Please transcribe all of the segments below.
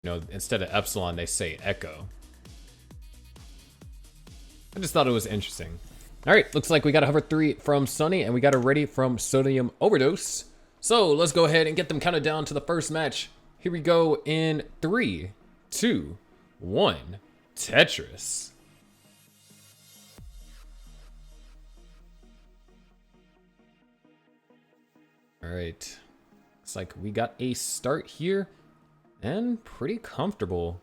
You know, instead of epsilon, they say echo. I just thought it was interesting. All right, looks like we got a hover 3 from Sunny, and we got a ready from Sodium Overdose. So let's go ahead and get them counted down to the first match. Here we go in 3, 2, 1, Tetris. All right, looks like we got a start here, and pretty comfortable.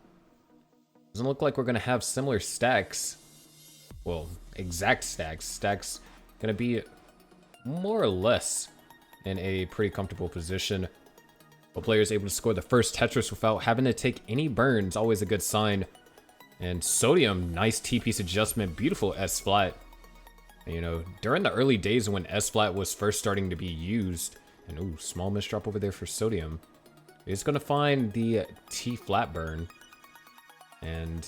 Doesn't look like we're gonna have similar stacks. Well, exact stacks. Stacks gonna be more or less in a pretty comfortable position. While players able to score the first Tetris without having to take any burns, always a good sign. And Sodium, nice T-piece adjustment, beautiful S-flat. You know, during the early days when S-flat was first starting to be used, and ooh, small misdrop over there for Sodium. He's gonna find the T-flat burn. And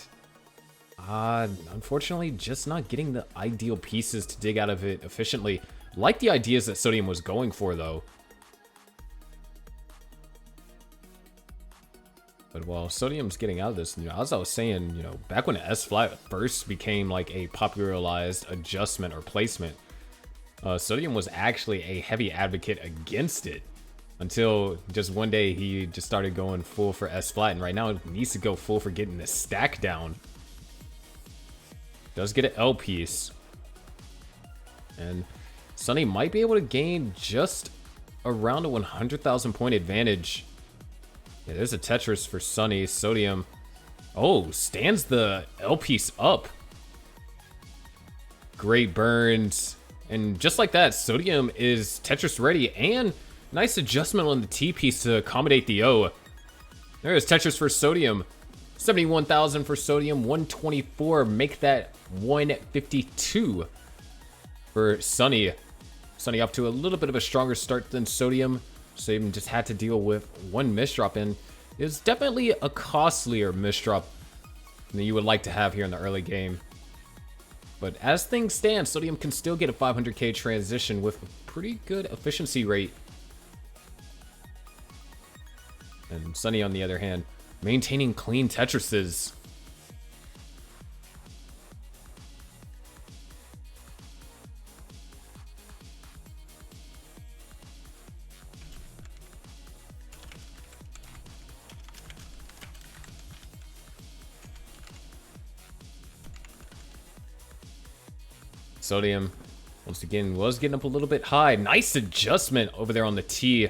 unfortunately, just not getting the ideal pieces to dig out of it efficiently. Like the ideas that Sodium was going for, though. But while Sodium's getting out of this, you know, as I was saying, you know, back when S-flat first became like a popularized adjustment or placement, Sodium was actually a heavy advocate against it. Until just one day he just started going full for S-flat, and right now he needs to go full for getting the stack down. Does get an L piece. And Sunny might be able to gain just around a 100,000 point advantage. Yeah, there's a Tetris for Sunny. Sodium, oh, stands the L piece up. Great burns. And just like that, Sodium is Tetris ready, and nice adjustment on the T piece to accommodate the O. There's Tetris for Sodium. 71,000 for Sodium, 124, make that 152 for Sunny. Sunny off to a little bit of a stronger start than Sodium. Sodium just had to deal with one misdrop, and it was definitely a costlier misdrop than you would like to have here in the early game. But as things stand, Sodium can still get a 500k transition with a pretty good efficiency rate. And Sunny, on the other hand, maintaining clean Tetrises. Sodium, once again, was getting up a little bit high. Nice adjustment over there on the T.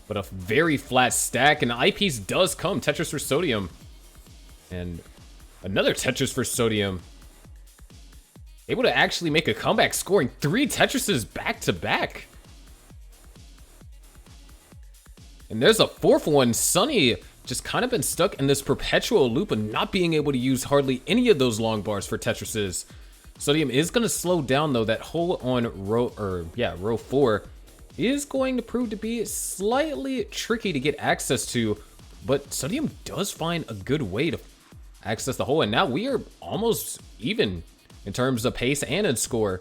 But a very flat stack, and the eyepiece does come. Tetris for Sodium. And another Tetris for Sodium. Able to actually make a comeback, scoring 3 Tetrises back to back. And there's a 4th one. Sunny just kind of been stuck in this perpetual loop of not being able to use hardly any of those long bars for Tetrises. Sodium is going to slow down, though. That hole on row 4 is going to prove to be slightly tricky to get access to, but Sodium does find a good way to access the hole, and now we are almost even in terms of pace and in score.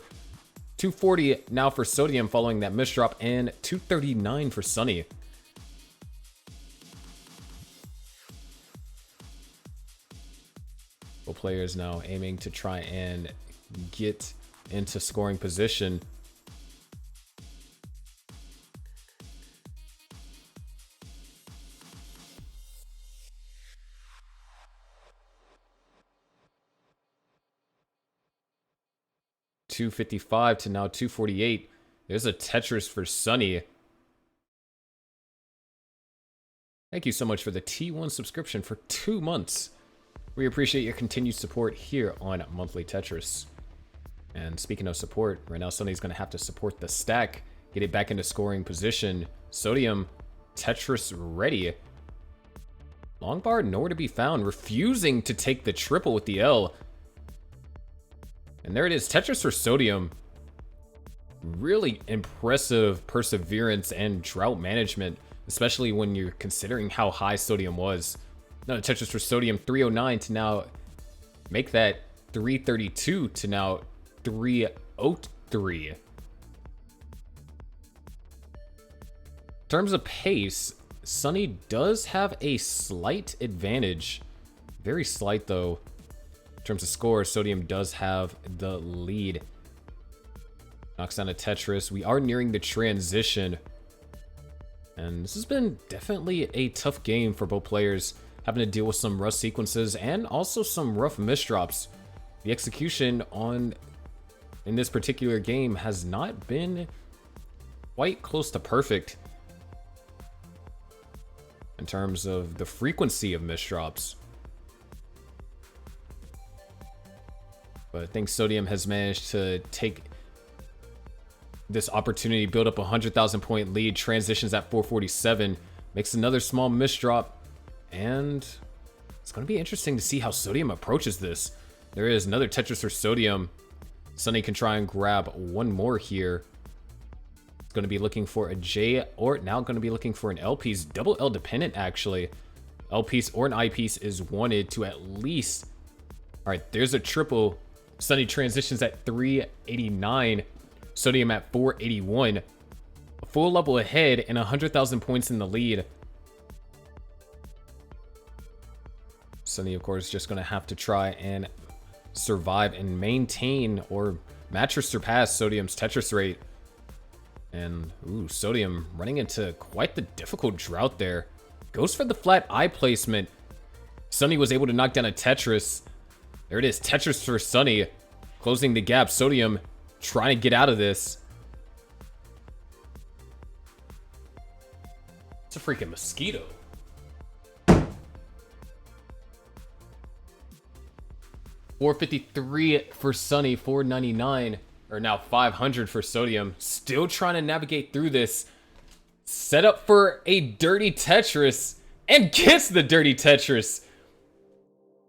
240 now for Sodium following that misdrop, and 239 for Sunny. Both players now aiming to try and get into scoring position. $255 to now $248. There's a Tetris for Sunny. Thank you so much for the T1 subscription for 2 months. We appreciate your continued support here on Monthly Tetris. And speaking of support, right now Sunny's going to have to support the stack, get it back into scoring position. Sodium, Tetris ready. Long bar nowhere to be found, refusing to take the triple with the L. And there it is, Tetris for Sodium. Really impressive perseverance and drought management, especially when you're considering how high Sodium was. Now Tetris for Sodium, 309 to now make that 332 to now 303. In terms of pace, Sunny does have a slight advantage. Very slight, though. In terms of score, Sodium does have the lead. Knocks down a Tetris. We are nearing the transition. And this has been definitely a tough game for both players, having to deal with some rough sequences and also some rough misdrops. The execution in this particular game has not been quite close to perfect in terms of the frequency of misdrops. But I think Sodium has managed to take this opportunity, build up a 100,000 point lead, transitions at 447, makes another small misdrop, and it's going to be interesting to see how Sodium approaches this. There is another Tetris for Sodium. Sunny can try and grab one more here. It's going to be looking for a J, or now going to be looking for an L piece. Double L dependent, actually. L piece or an I piece is wanted to at least... All right, there's a triple. Sunny transitions at 389. Sodium at 481. A full level ahead and 100,000 points in the lead. Sunny, of course, just going to have to try and survive and maintain or match or surpass Sodium's Tetris rate. And, ooh, Sodium running into quite the difficult drought there. Goes for the flat eye placement. Sunny was able to knock down a Tetris. There it is, Tetris for Sunny. Closing the gap. Sodium trying to get out of this. It's a freaking mosquito. $453 for Sunny, $499, or now $500 for Sodium. Still trying to navigate through this. Set up for a dirty Tetris, and gets the dirty Tetris.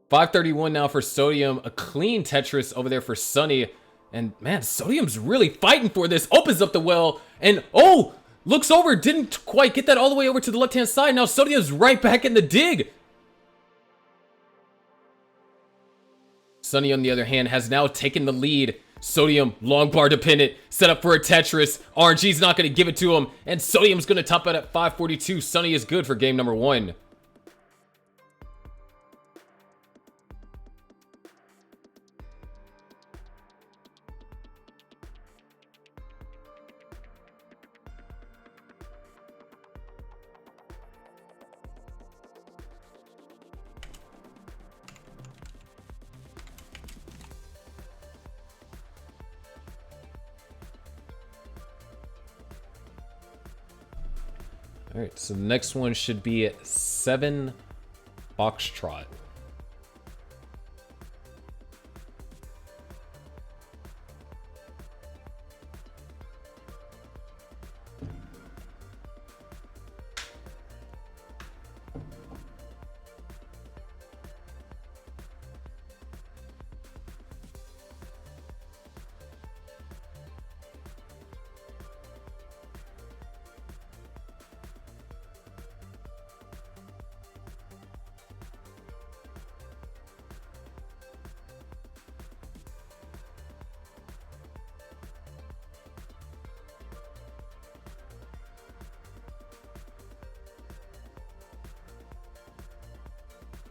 531 now for Sodium. A clean Tetris over there for Sunny. And man, Sodium's really fighting for this. Opens up the well, and oh, looks over. Didn't quite get that all the way over to the left-hand side. Now Sodium's right back in the dig. Sunny, on the other hand, has now taken the lead. Sodium, long bar dependent, set up for a Tetris. RNG's not going to give it to him, and Sodium's going to top it at 542. Sunny is good for game number 1. All right, so the next one should be 7 Foxtrot.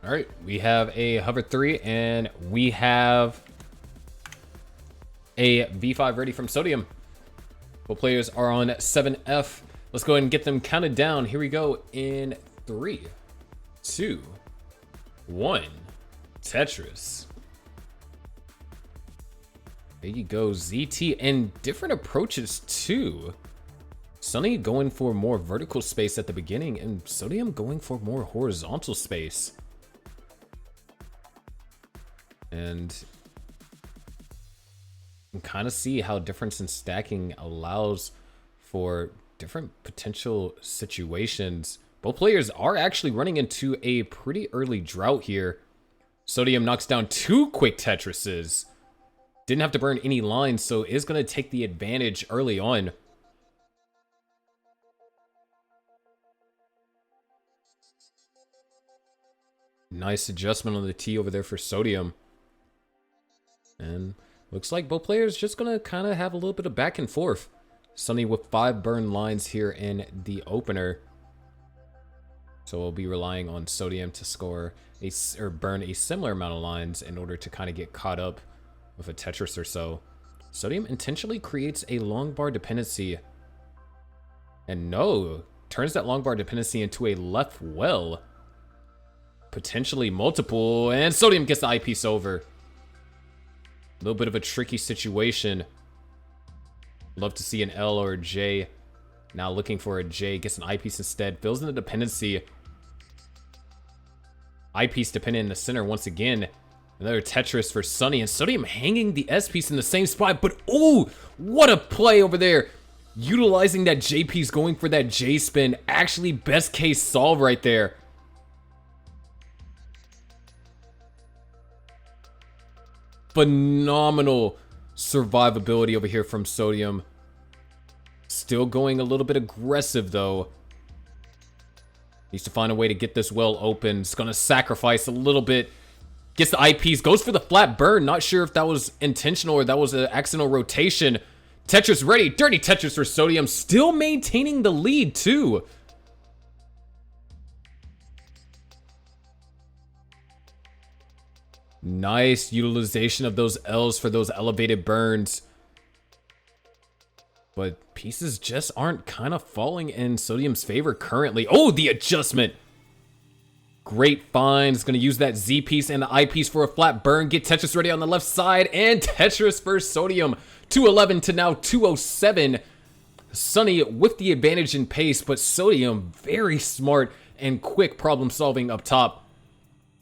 All right, we have a hover 3, and we have a V5 ready from Sodium. Both players are on 7F. Let's go ahead and get them counted down. Here we go in 3, 2, 1. Tetris. There you go, ZT, and different approaches too. Sunny going for more vertical space at the beginning, and Sodium going for more horizontal space. And you can kind of see how difference in stacking allows for different potential situations. Both players are actually running into a pretty early drought here. Sodium knocks down 2 quick Tetrises. Didn't have to burn any lines, so is going to take the advantage early on. Nice adjustment on the T over there for Sodium. And looks like both players just going to kind of have a little bit of back and forth. Sunny with 5 burn lines here in the opener. So we'll be relying on Sodium to score or burn a similar amount of lines in order to kind of get caught up with a Tetris or so. Sodium intentionally creates a long bar dependency. And no, turns that long bar dependency into a left well. Potentially multiple, and Sodium gets the eyepiece over. A little bit of a tricky situation. Love to see an L or a J. Now looking for a J, gets an eyepiece instead, fills in the dependency. Eyepiece dependent in the center once again. Another Tetris for Sunny, and Sodium hanging the S piece in the same spot, but oh, what a play over there. Utilizing that J piece, going for that J spin. Actually, best case solve right there. Phenomenal survivability over here from Sodium. Still going a little bit aggressive though. Needs to find a way to get this well open. It's gonna sacrifice a little bit. Gets the eyepiece, goes for the flat burn. Not sure if that was intentional or that was an accidental rotation. Tetris ready, dirty Tetris for Sodium. Still maintaining the lead too. Nice utilization of those L's for those elevated burns. But pieces just aren't kind of falling in Sodium's favor currently. Oh, the adjustment. Great find. It's going to use that Z piece and the I piece for a flat burn. Get Tetris ready on the left side. And Tetris for Sodium. 211 to now 207. Sunny with the advantage in pace, but Sodium very smart and quick problem solving up top.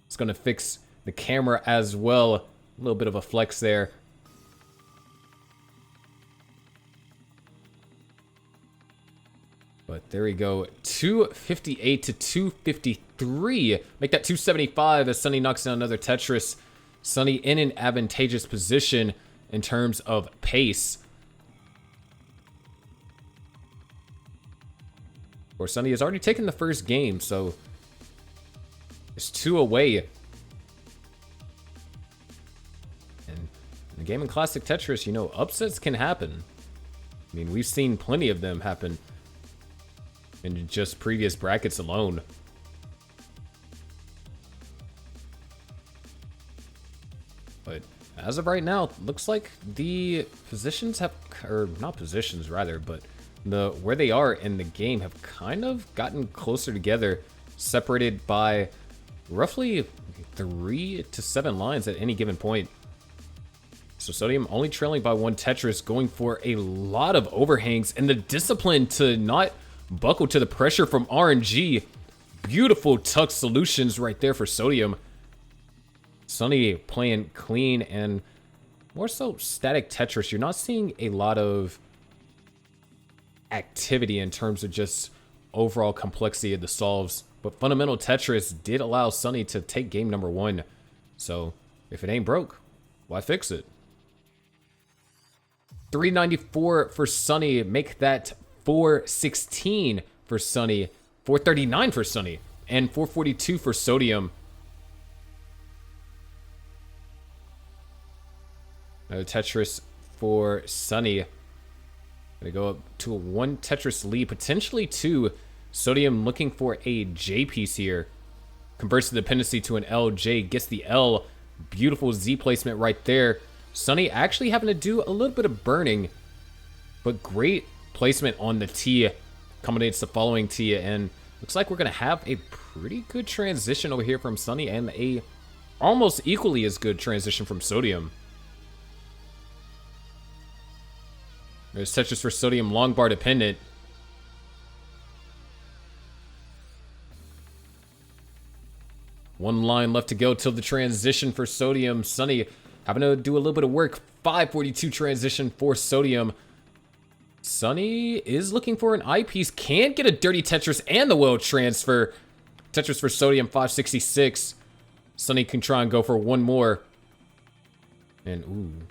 It's going to fix the camera as well. A little bit of a flex there. But there we go. 258 to 253. Make that 275 as Sunny knocks down another Tetris. Sunny in an advantageous position in terms of pace. Or Sunny has already taken the first game, so it's 2 away. And in the game in Classic Tetris, you know, upsets can happen. I mean, we've seen plenty of them happen in just previous brackets alone. But as of right now, looks like the positions have, or not positions rather, but where they are in the game have kind of gotten closer together, separated by roughly 3 to 7 lines at any given point. So Sodium only trailing by 1 Tetris, going for a lot of overhangs, and the discipline to not buckle to the pressure from RNG. Beautiful tuck solutions right there for Sodium. Sunny playing clean and more so static Tetris. You're not seeing a lot of activity in terms of just overall complexity of the solves. But fundamental Tetris did allow Sunny to take game number 1. So if it ain't broke, why fix it? 394 for Sunny. Make that 416 for Sunny, 439 for Sunny, and 442 for Sodium. Another Tetris for Sunny. Gonna go up to a 1 Tetris lead, potentially 2. Sodium looking for a J piece here. Converts the dependency to an LJ, gets the L. Beautiful Z placement right there. Sunny actually having to do a little bit of burning, but great placement on the T. Accommodates the following T, and looks like we're gonna have a pretty good transition over here from Sunny, and a almost equally as good transition from Sodium. There's Tetris for Sodium, long bar dependent. One line left to go till the transition for Sodium. Sunny having to do a little bit of work. 542 transition for Sodium. Sunny is looking for an eyepiece. Can't get a dirty Tetris and the well transfer. Tetris for Sodium, 566. Sunny can try and go for one more. And ooh.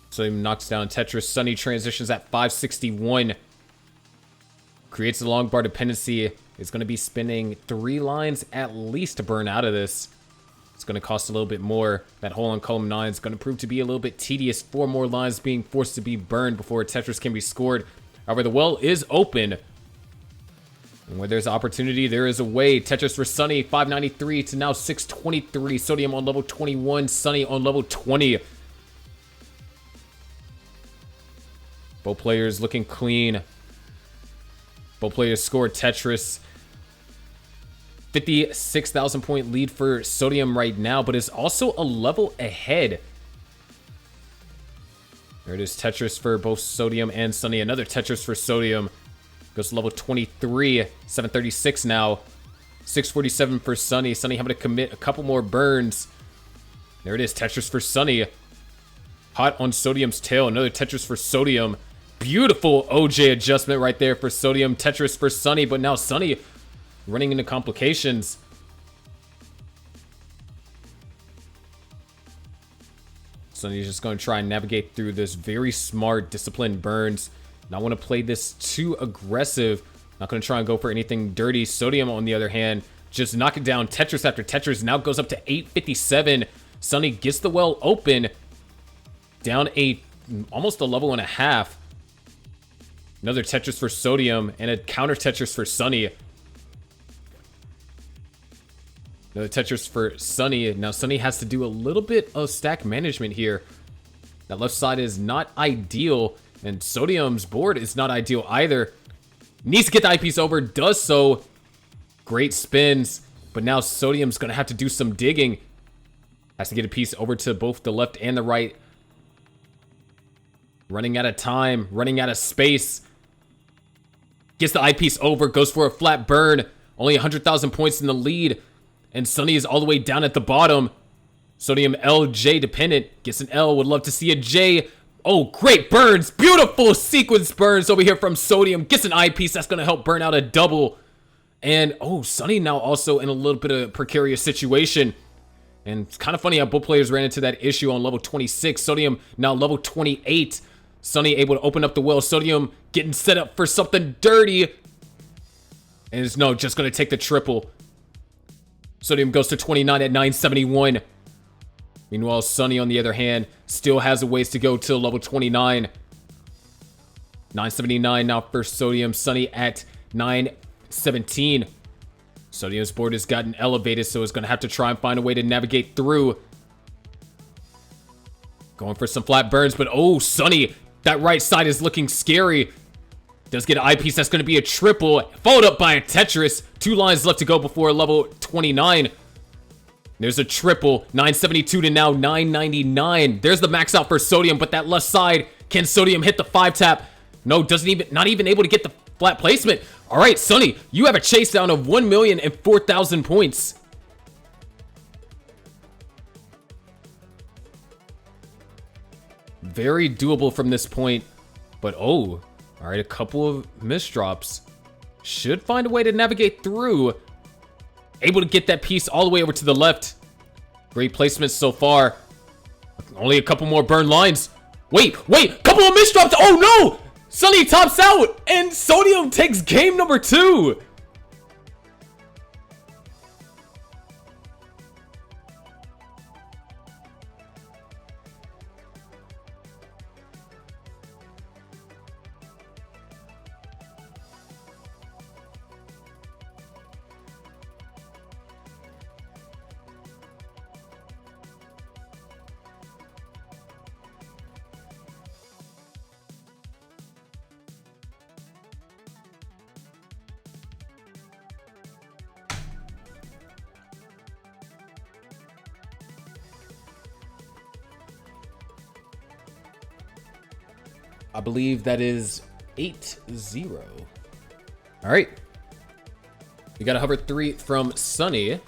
Sodium knocks down Tetris. Sunny transitions at 561. Creates a long bar dependency. Is going to be spinning 3 lines at least to burn out of this. It's going to cost a little bit more. That hole on column 9 is going to prove to be a little bit tedious. 4 more lines being forced to be burned before a Tetris can be scored. However, the well is open. And where there's opportunity, there is a way. Tetris for Sunny, 593 to now 623. Sodium on level 21, Sunny on level 20. Both players looking clean. Both players scored Tetris. 56,000 point lead for Sodium right now, but is also a level ahead. There it is, Tetris for both Sodium and Sunny. Another Tetris for Sodium. Goes to level 23, 736 now. 647 for Sunny. Sunny having to commit a couple more burns. There it is, Tetris for Sunny. Hot on Sodium's tail. Another Tetris for Sodium. Beautiful OJ adjustment right there for Sodium. Tetris for Sunny, but now Sunny running into complications. Sunny's just going to try and navigate through this. Very smart, disciplined burns. Not want to play this too aggressive. Not going to try and go for anything dirty. Sodium, on the other hand, just knock it down. Tetris after Tetris now goes up to 857. Sunny gets the well open. Down almost a level and a half. Another Tetris for Sodium and a counter Tetris for Sunny. Another Tetris for Sunny. Now Sunny has to do a little bit of stack management here. That left side is not ideal, and Sodium's board is not ideal either. Needs to get the eyepiece over, does so. Great spins, but now Sodium's going to have to do some digging. Has to get a piece over to both the left and the right. Running out of time, running out of space. Gets the eyepiece over, goes for a flat burn. Only 100,000 points in the lead. And Sunny is all the way down at the bottom. Sodium LJ dependent. Gets an L, would love to see a J. Oh, great burns. Beautiful sequence burns over here from Sodium. Gets an eyepiece, that's going to help burn out a double. And, oh, Sunny now also in a little bit of a precarious situation. And it's kind of funny how both players ran into that issue on level 26. Sodium now level 28. Sunny able to open up the well. Sodium getting set up for something dirty. And is no, just going to take the triple. Sodium goes to 29 at 971. Meanwhile, Sunny, on the other hand, still has a ways to go till level 29. 979 now for Sodium. Sunny at 917. Sodium's board has gotten elevated, so it's going to have to try and find a way to navigate through. Going for some flat burns, but oh, Sunny, that right side is looking scary. Does get an eyepiece, that's going to be a triple, followed up by a Tetris. 2 lines left to go before level 29. There's a triple, 972 to now 999. There's the max out for Sodium, but that left side, can Sodium hit the 5-tap? No, not even able to get the flat placement. All right, Sunny, you have a Chasedown of 1,004,000 points. Very doable from this point, but oh, all right, a couple of misdrops. Should find a way to navigate through. Able to get that piece all the way over to the left. Great placements so far. Only a couple more burn lines. Wait, couple of misdrops. Oh no! Sunny tops out, and Sodium takes game number 2. I believe that is 8-0. All right. We got a hover 3 from Sunny.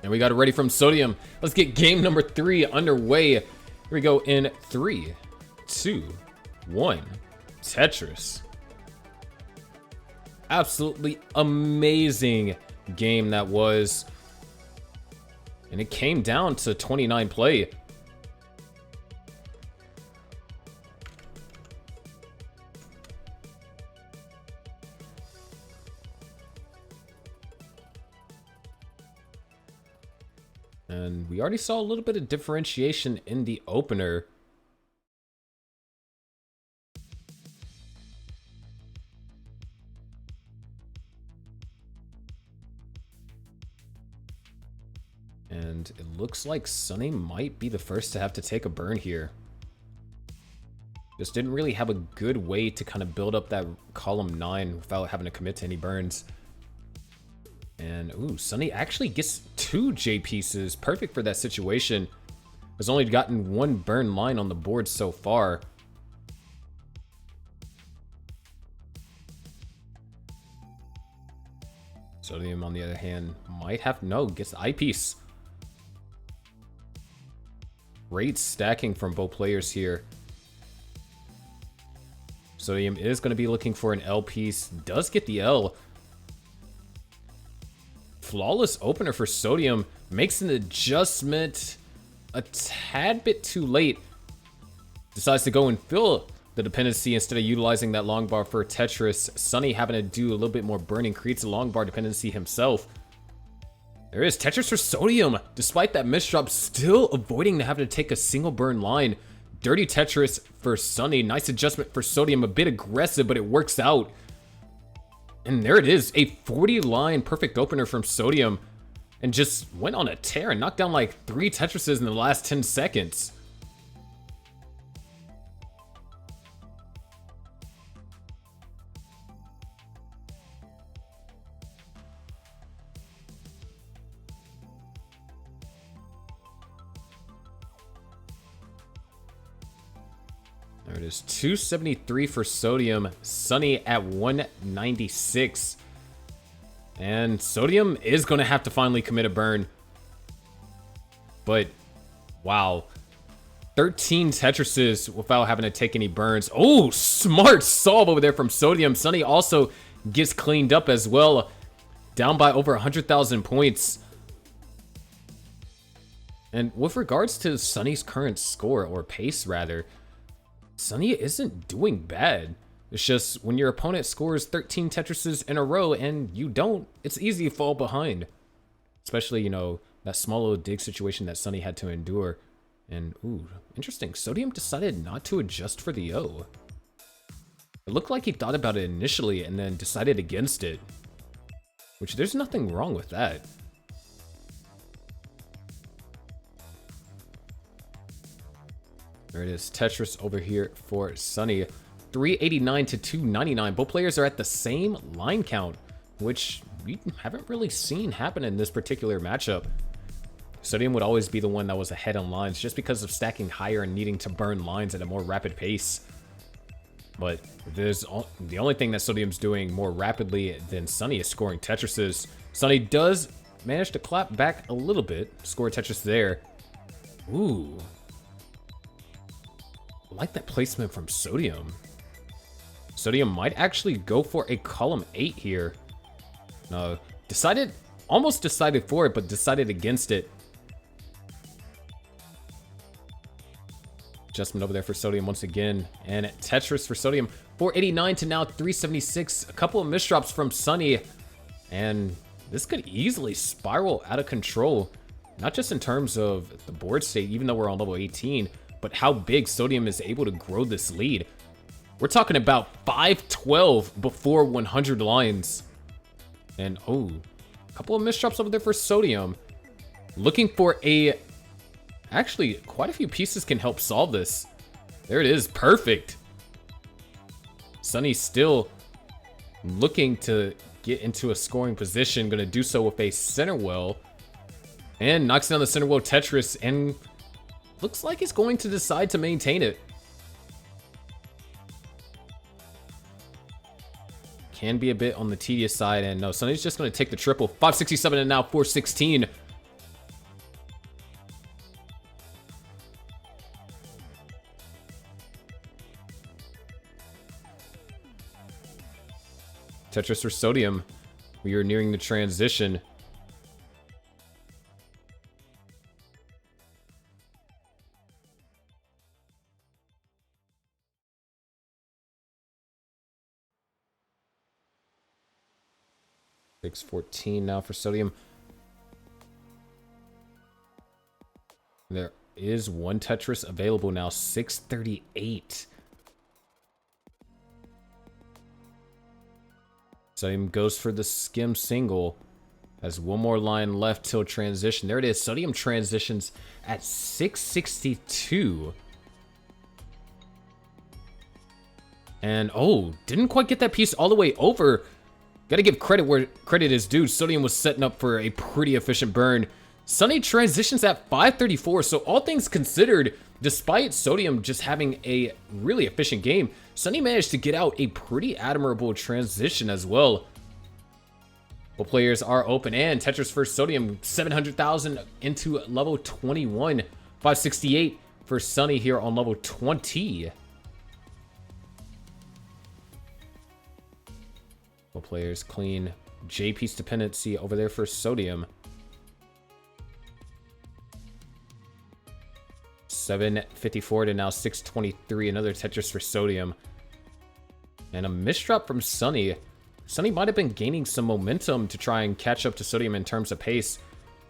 And we got it ready from Sodium. Let's get game number 3 underway. Here we go in 3, 2, 1. Tetris. Absolutely amazing game that was. And it came down to 29 play. And we already saw a little bit of differentiation in the opener. And it looks like Sunny might be the first to have to take a burn here. Just didn't really have a good way to kind of build up that column 9 without having to commit to any burns. And, ooh, Sunny actually gets 2 J pieces. Perfect for that situation. Has only gotten 1 burn line on the board so far. Sodium, on the other hand, might have... No, gets the eyepiece. Great stacking from both players here. Sodium is going to be looking for an L piece. Does get the L. Flawless opener for Sodium. Makes an adjustment a tad bit too late. Decides to go and fill the dependency instead of utilizing that long bar for Tetris. Sunny having to do a little bit more burning. Creates a long bar dependency himself. There is Tetris for Sodium. Despite that misdrop, still avoiding to have to take a single burn line. Dirty Tetris for Sunny. Nice adjustment for Sodium. A bit aggressive, but it works out. And there it is. A 40 line perfect opener from Sodium. And just went on a tear and knocked down like 3 Tetrises in the last 10 seconds. There it is, 273 for Sodium, Sunny at 196. And Sodium is going to have to finally commit a burn. But, wow. 13 Tetrises without having to take any burns. Oh, smart solve over there from Sodium. Sunny also gets cleaned up as well. Down by over 100,000 points. And with regards to Sunny's current score, or pace rather, Sunny isn't doing bad. It's just when your opponent scores 13 Tetrises in a row and you don't, it's easy to fall behind. Especially, you know, that small little dig situation that Sunny had to endure. And, ooh, interesting. Sodium decided not to adjust for the O. It looked like he thought about it initially and then decided against it. Which, there's nothing wrong with that. There it is, Tetris over here for Sunny. 389 to 299. Both players are at the same line count, which we haven't really seen happen in this particular matchup. Sodium would always be the one that was ahead on lines just because of stacking higher and needing to burn lines at a more rapid pace. But there's the only thing that Sodium's doing more rapidly than Sunny is scoring Tetrises. Sunny does manage to clap back a little bit, score a Tetris there. Ooh. I like that placement from Sodium. Sodium might actually go for a column 8 here. No, almost decided for it, but decided against it. Adjustment over there for Sodium once again. And Tetris for Sodium. 489 to now 376. A couple of misdrops from Sunny. And this could easily spiral out of control. Not just in terms of the board state, even though we're on level 18, but how big Sodium is able to grow this lead. We're talking about 512 before 100 lines. And, oh, a couple of misdrops over there for Sodium. Looking for a... Actually, quite a few pieces can help solve this. There it is, perfect. Sunny's still looking to get into a scoring position. Gonna do so with a center well. And knocks down the center well Tetris, and looks like he's going to decide to maintain it. Can be a bit on the tedious side, and no, Sunny's just going to take the triple. 567 and now 416. Tetris or Sodium. We are nearing the transition. $614 now for Sodium. There is one Tetris available now, 638. Sodium goes for the skim single. Has one more line left till transition. There it is. Sodium transitions at 662. And, oh, didn't quite get that piece all the way over. Gotta give credit where credit is due. Sodium was setting up for a pretty efficient burn. Sunny transitions at 534. So all things considered, despite Sodium just having a really efficient game, Sunny managed to get out a pretty admirable transition as well. Well, players are open, and Tetris for Sodium, 700,000 into level 21. 568 for Sunny here on level 20. Well, players clean J-piece dependency over there for Sodium. 754 to now 623. Another Tetris for Sodium. And a misdrop from Sunny. Sunny might have been gaining some momentum to try and catch up to Sodium in terms of pace,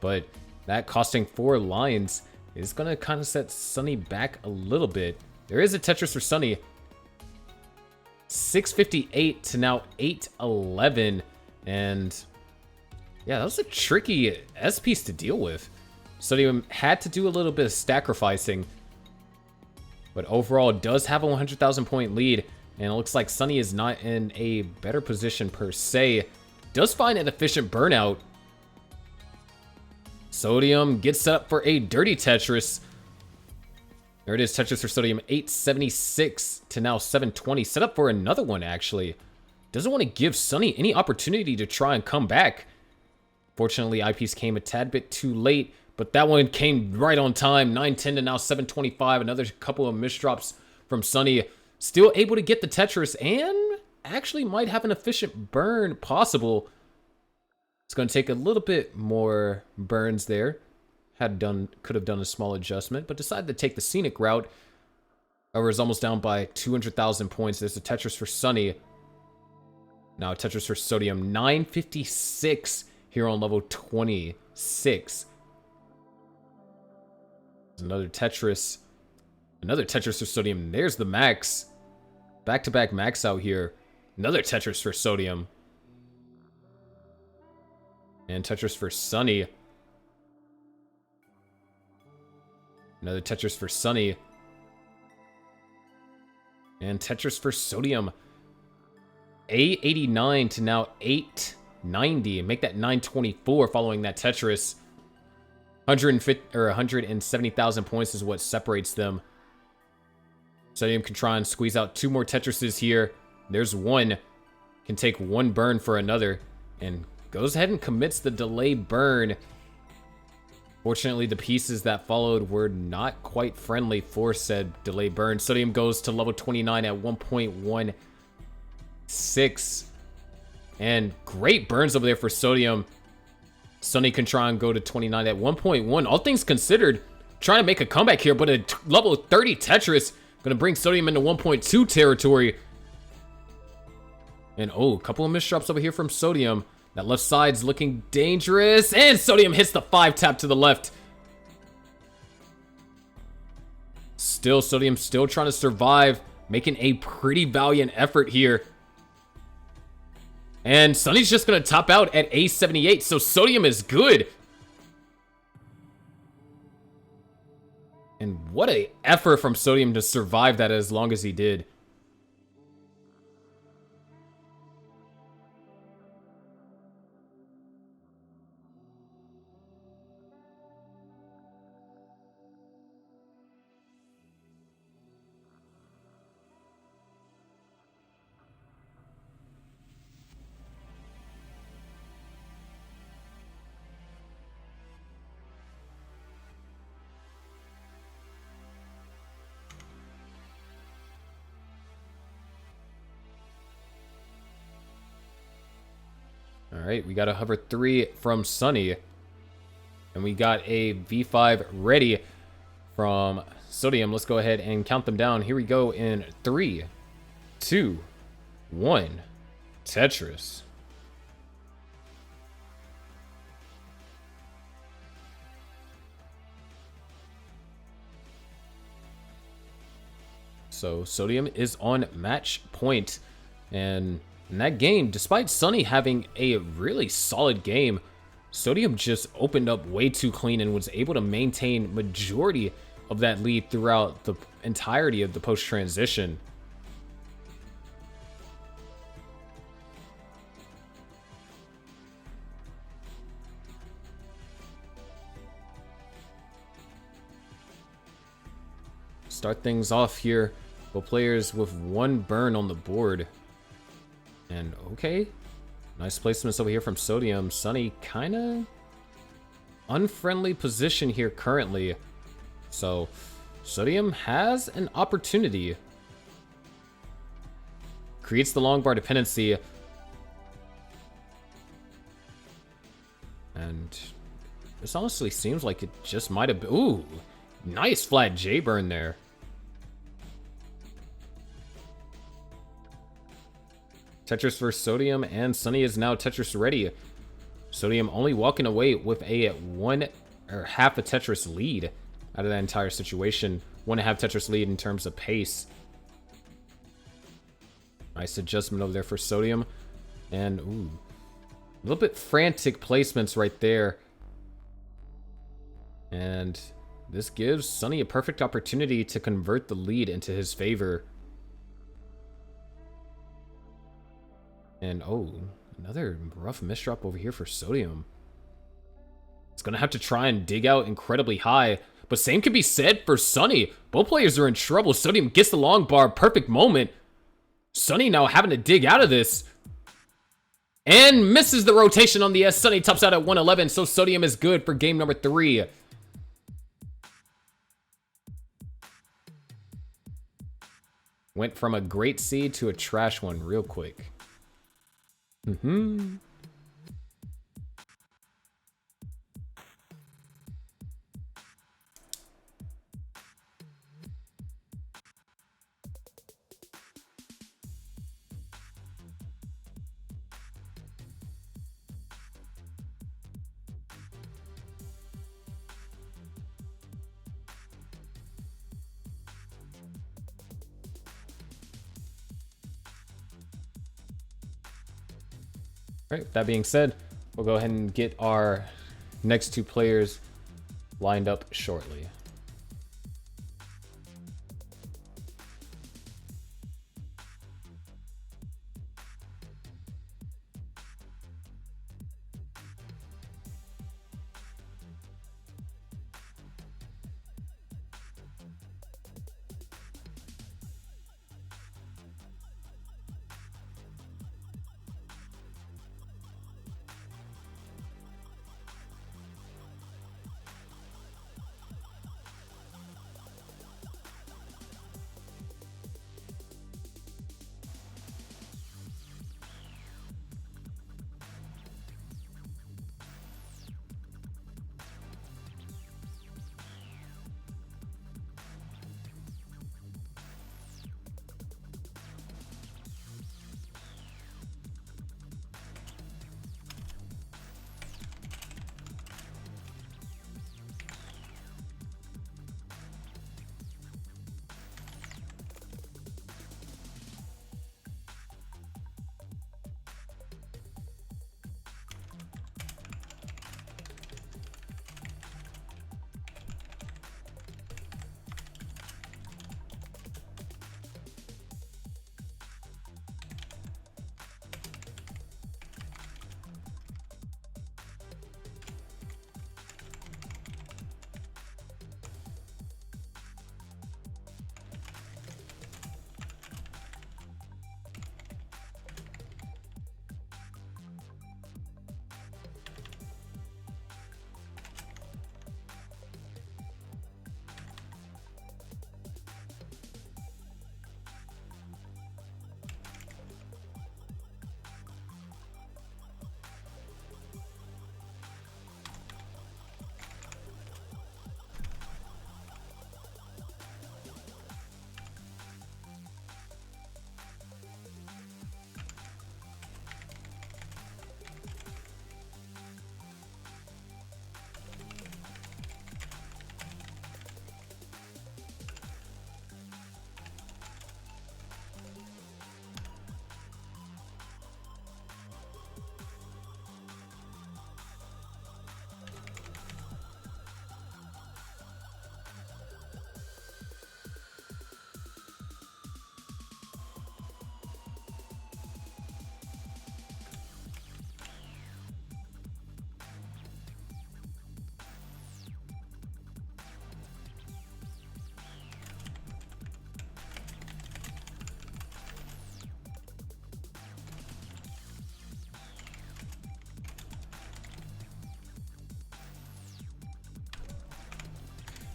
but that costing 4 lines is going to kind of set Sunny back a little bit. There is a Tetris for Sunny. 658 to now 811. And yeah, that was a tricky S-piece to deal with. Sodium had to do a little bit of sacrificing, but overall does have a 100,000 point lead. And it looks like Sunny is not in a better position per se. Does find an efficient burnout. Sodium gets set up for a dirty Tetris. There it is, Tetris for Sodium, 876 to now 720. Set up for another one, actually. Doesn't want to give Sunny any opportunity to try and come back. Fortunately, eyepiece came a tad bit too late, but that one came right on time. 910 to now 725. Another couple of misdrops from Sunny. Still able to get the Tetris and actually might have an efficient burn possible. It's going to take a little bit more burns there. Could have done a small adjustment, but decided to take the scenic route. However, is almost down by 200,000 points. There's a Tetris for Sunny. Now a Tetris for Sodium. 956 here on level 26. There's another Tetris. Another Tetris for Sodium. There's the max. Back-to-back max out here. Another Tetris for Sodium. And Tetris for Sunny. Another Tetris for Sunny. And Tetris for Sodium. 889 to now 890. Make that 924 following that Tetris. 170,000 points is what separates them. Sodium can try and squeeze out 2 more Tetrises here. There's one. Can take 1 burn for another. And goes ahead and commits the delay burn. Fortunately, the pieces that followed were not quite friendly for said delay burn. Sodium goes to level 29 at 1.16. And great burns over there for Sodium. Sunny can try and go to 29 at 1.1. All things considered, trying to make a comeback here, but a level 30 Tetris going to bring Sodium into 1.2 territory. And oh, a couple of misdrops over here from Sodium. That left side's looking dangerous. And Sodium hits the 5-tap to the left. Still, Sodium still trying to survive. Making a pretty valiant effort here. And Sunny's just going to top out at A78. So Sodium is good. And what an effort from Sodium to survive that as long as he did. Alright, we got a hover 3 from Sunny. And we got a V5 ready from Sodium. Let's go ahead and count them down. Here we go in 3, 2, 1. Tetris. So Sodium is on match point. And in that game, despite Sunny having a really solid game, Sodium just opened up way too clean and was able to maintain majority of that lead throughout the entirety of the post-transition. Start things off here. Both players with one burn on the board. And okay. Nice placements over here from Sodium. Sunny kind of unfriendly position here currently. So Sodium has an opportunity. Creates the long bar dependency. And this honestly seems like it just might have been... Ooh, nice flat J burn there. Tetris versus Sodium, and Sunny is now Tetris ready. Sodium only walking away with a half a Tetris lead out of that entire situation. 1.5 Tetris lead in terms of pace. Nice adjustment over there for Sodium. And, ooh, a little bit frantic placements right there. And this gives Sunny a perfect opportunity to convert the lead into his favor. And, oh, another rough misdrop over here for Sodium. It's going to have to try and dig out incredibly high. But same can be said for Sunny. Both players are in trouble. Sodium gets the long bar. Perfect moment. Sunny now having to dig out of this. And misses the rotation on the S. Sunny tops out at 111. So Sodium is good for game number 3. Went from a great seed to a trash one real quick. All right, that being said, we'll go ahead and get our next 2 players lined up shortly.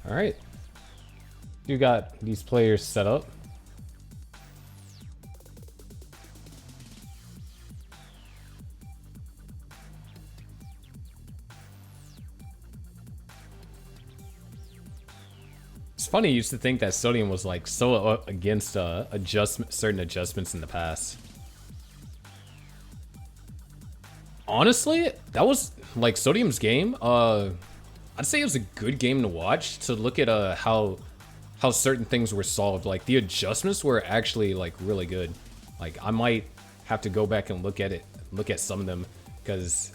All right. You got these players set up. It's funny, you used to think that Sodium was like so against certain adjustments in the past. Honestly, that was like Sodium's game. I'd say it was a good game to watch, to look at how certain things were solved. Like the adjustments were actually like really good. Like I might have to go back and look at some of them, because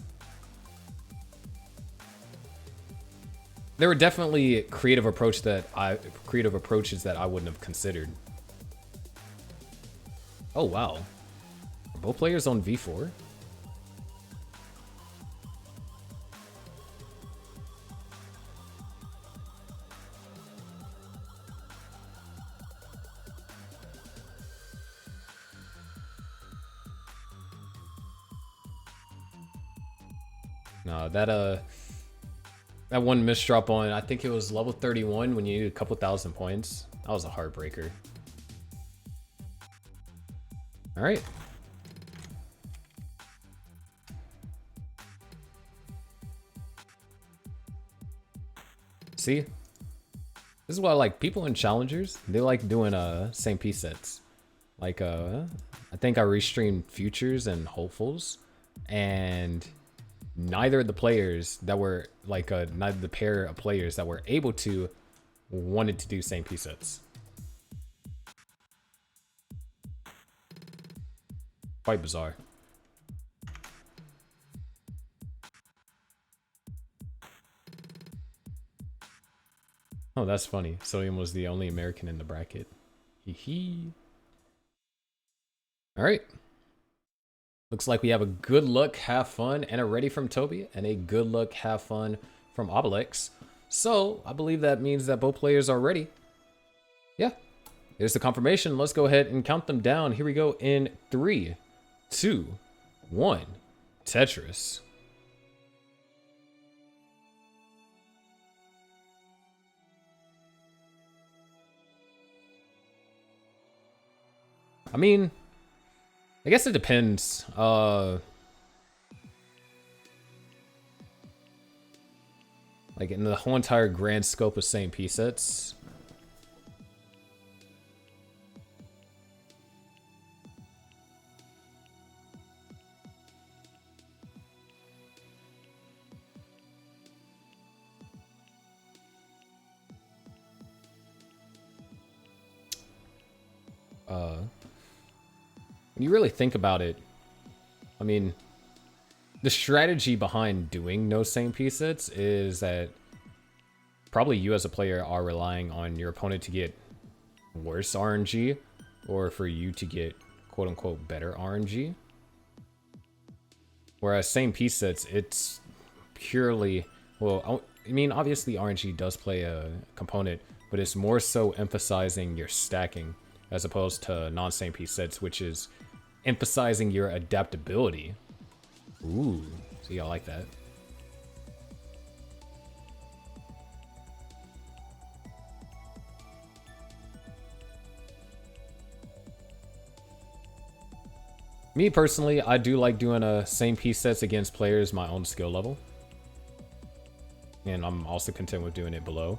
there were definitely creative approaches that I wouldn't have considered. Oh wow. Are both players on V4? No, that one misdrop on, I think it was level 31 when you needed a couple thousand points. That was a heartbreaker. All right. See? This is why, like, people in challengers, they like doing same piece sets. Like I think I restreamed Futures and Hopefuls, and neither of the players that were like neither the pair of players that were able to wanted to do same piece sets. Quite bizarre. Oh, that's funny. Sodium was the only American in the bracket. Hee hee. All right. Looks like we have a good look, have fun, and a ready from Tobe, and a good look, have fun from Obelex. So I believe that means that both players are ready. Yeah, there's the confirmation. Let's go ahead and count them down. Here we go in 3, 2, 1. Tetris. I mean, I guess it depends. Like in the whole entire grand scope of same piece sets. When you really think about it, I mean, the strategy behind doing no same piece sets is that probably you as a player are relying on your opponent to get worse RNG, or for you to get quote unquote better RNG. Whereas same piece sets, it's purely, well, I mean, obviously RNG does play a component, but it's more so emphasizing your stacking as opposed to non-same piece sets, which is emphasizing your adaptability. Ooh, see, I like that. Me personally, I do like doing same piece sets against players my own skill level. And I'm also content with doing it below.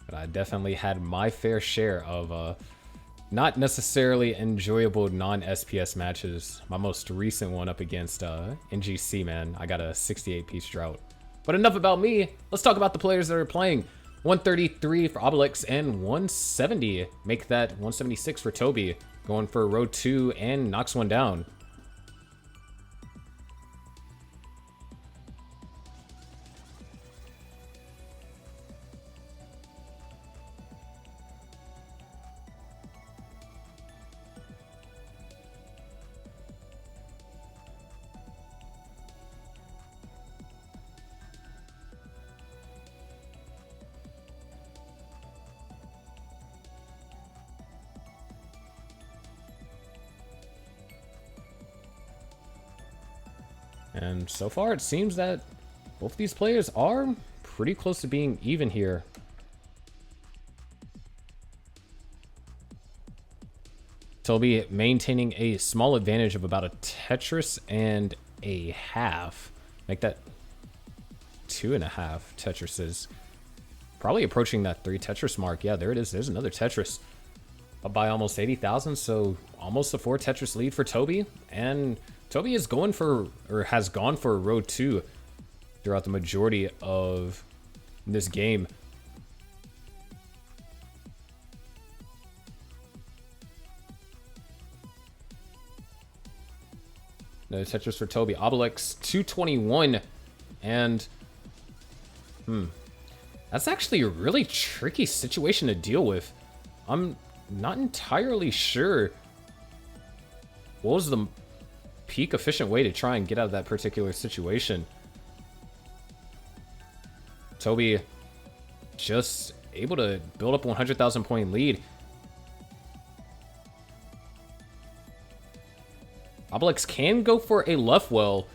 But I definitely had my fair share of not necessarily enjoyable non-SPS matches. My most recent one up against NGC, man, I got a 68-piece drought. But enough about me. Let's talk about the players that are playing. 133 for Obelex and 170. Make that 176 for Tobe. Going for row 2 and knocks one down. And so far, it seems that both these players are pretty close to being even here. Tobe maintaining a small advantage of about a Tetris and a half. Make that 2.5 Tetrises. Probably approaching that 3 Tetris mark. Yeah, there it is. There's another Tetris. Up by almost 80,000, so almost a 4 Tetris lead for Tobe. And Tobe is going for, or has gone for row 2 throughout the majority of this game. Another Tetris for Tobe. Obelex 221. And that's actually a really tricky situation to deal with. I'm not entirely sure what was the peak efficient way to try and get out of that particular situation. Tobe just able to build up a 100,000 point lead. Obelex can go for a left well.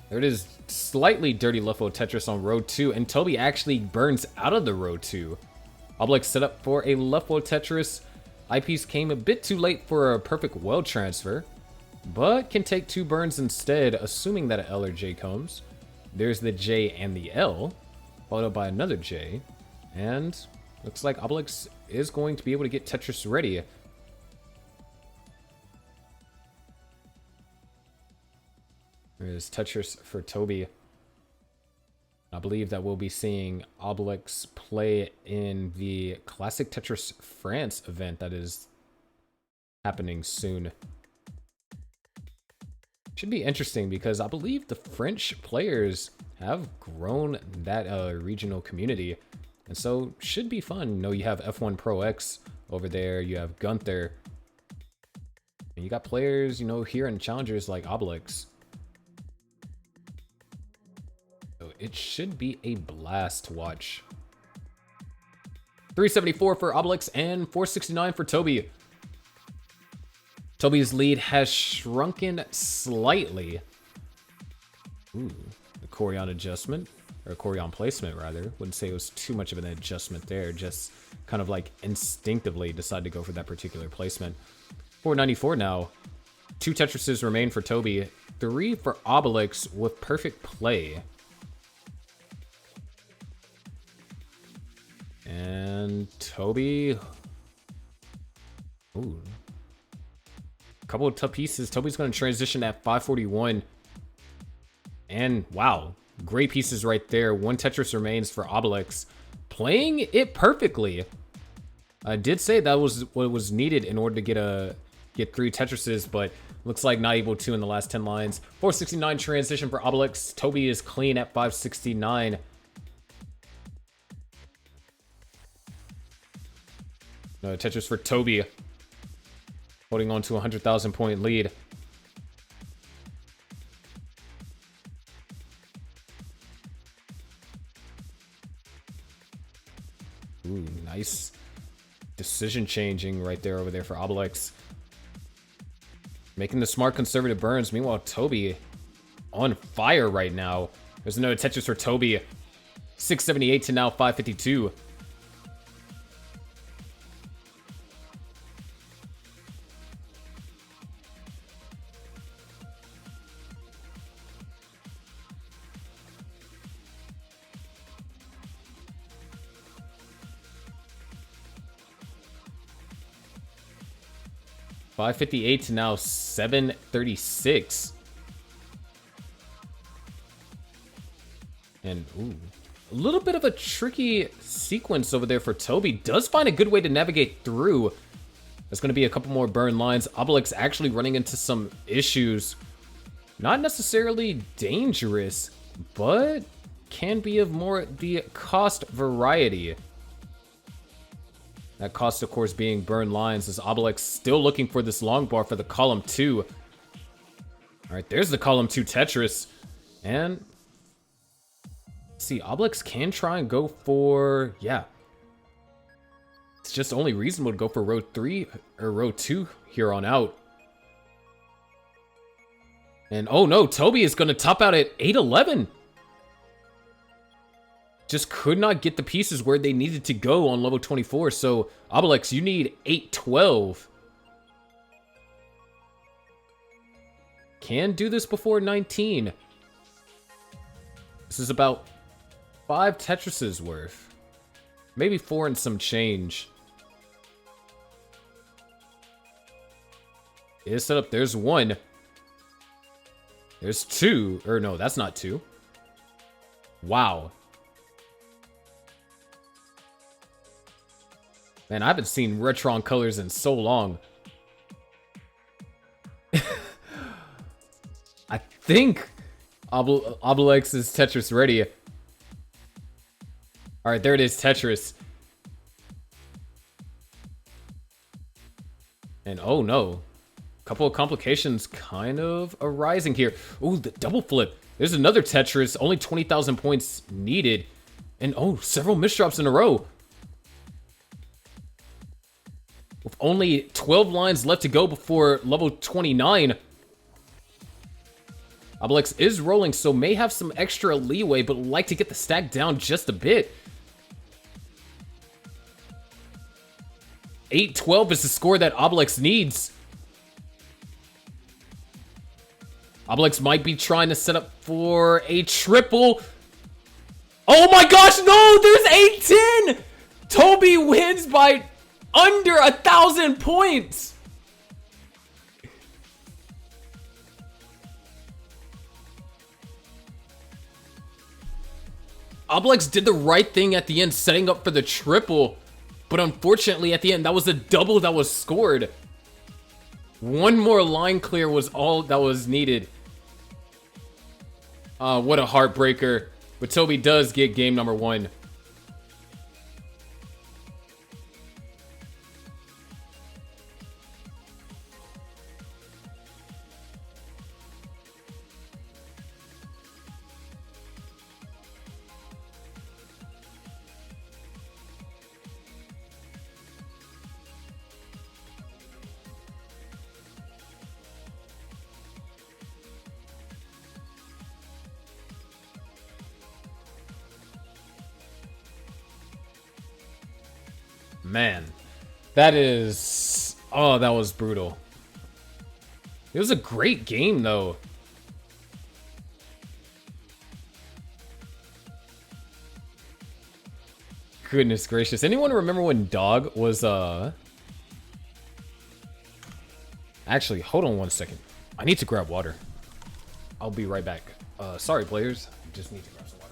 There it is, slightly dirty left well Tetris on row 2, and Tobe actually burns out of the row 2. Obelex set up for a left well Tetris. Eyepiece came a bit too late for a perfect well transfer, but can take 2 burns instead, assuming that an L or J comes. There's the J and the L, followed up by another J, and looks like Obelex is going to be able to get Tetris ready. There's Tetris for Tobe. I believe that we'll be seeing Obelex play in the Classic Tetris France event that is happening soon. Should be interesting because I believe the French players have grown that regional community. And so should be fun. You know, you have F1 Pro X over there. You have Gunther. And you got players, you know, here in challengers like Obelex. It should be a blast to watch. 374 for Obelex and 469 for Tobe. Tobe's lead has shrunken slightly. Ooh, the Corian adjustment, or Corian placement rather. Wouldn't say it was too much of an adjustment there, just kind of like instinctively decided to go for that particular placement. 494 now. 2 Tetrises remain for Tobe, 3 for Obelex with perfect play. And Tobe, ooh, a couple of tough pieces. Tobe's going to transition at 541. And wow, great pieces right there. 1 Tetris remains for Obelex, playing it perfectly. I did say that was what was needed in order to get 3 Tetrises, but looks like not able to in the last 10 lines. 469 transition for Obelex. Tobe is clean at 569. Tetris for Tobe, holding on to a 100,000 point lead. Ooh, nice decision changing right there over there for Obelex. Making the smart conservative burns. Meanwhile, Tobe on fire right now. There's another Tetris for Tobe. 678 to now 552. $558 to now $736. And ooh, a little bit of a tricky sequence over there for Tobe. Does find a good way to navigate through. There's going to be a couple more burn lines. Obelex actually running into some issues. Not necessarily dangerous, but can be of more the cost variety. That cost, of course, being burn lines, as Obelex still looking for this long bar for the column 2. All right, there's the column 2 Tetris. And let's see, Obelex can try and go for, yeah. It's just only reasonable to go for row 3 or row 2 here on out. And oh no, Tobe is going to top out at 811. Just could not get the pieces where they needed to go on level 24. So, Obelex, you need 812. Can do this before 19. This is about 5 Tetrises worth. Maybe 4 and some change. It is set up. There's 1. There's 2. Or no, that's not 2. Wow. Man, I haven't seen Retron colors in so long. I think Obelex is Tetris ready. Alright, there it is, Tetris. And oh no. Couple of complications kind of arising here. Ooh, the double flip. There's another Tetris. Only 20,000 points needed. And oh, several misdrops in a row. With only 12 lines left to go before level 29. Obelex is rolling, so may have some extra leeway, but like to get the stack down just a bit. 812 is the score that Obelex needs. Obelex might be trying to set up for a triple. Oh my gosh, no! There's 810! Tobe wins by under 1,000 points! Obelex did the right thing at the end, setting up for the triple. But unfortunately, at the end, that was a double that was scored. One more line clear was all that was needed. What a heartbreaker. But Tobe does get game number 1. Man, that is... Oh, that was brutal. It was a great game, though. Goodness gracious. Anyone remember when Dog was, Actually, hold on one second. I need to grab water. I'll be right back. Sorry, players. I just need to grab some water.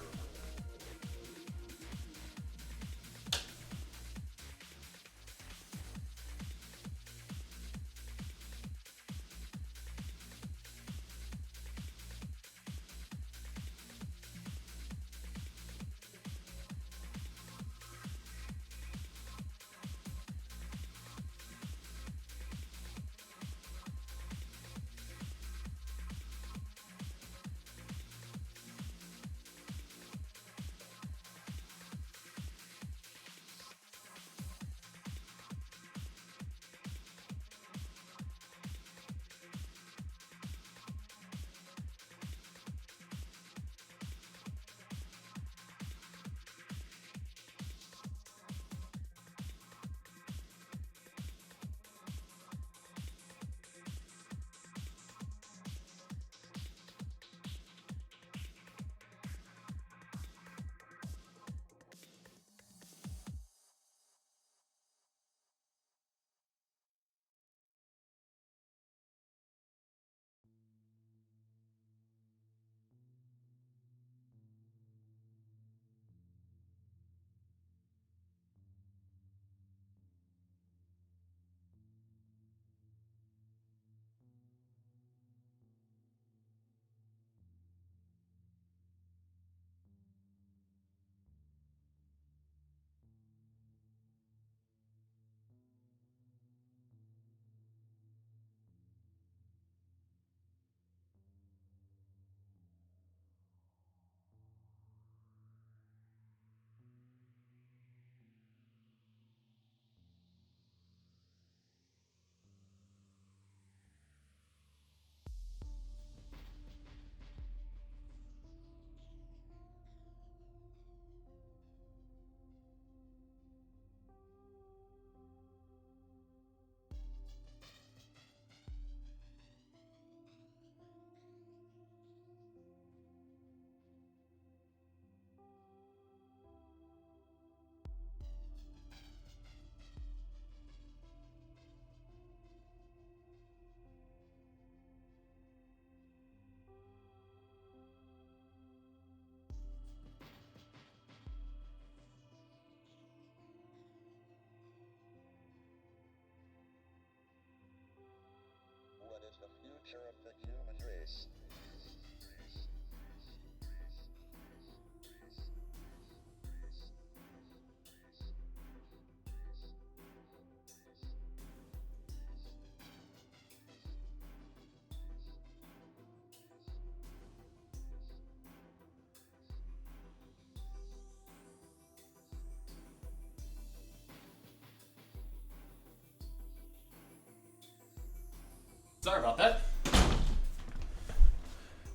Sorry about that.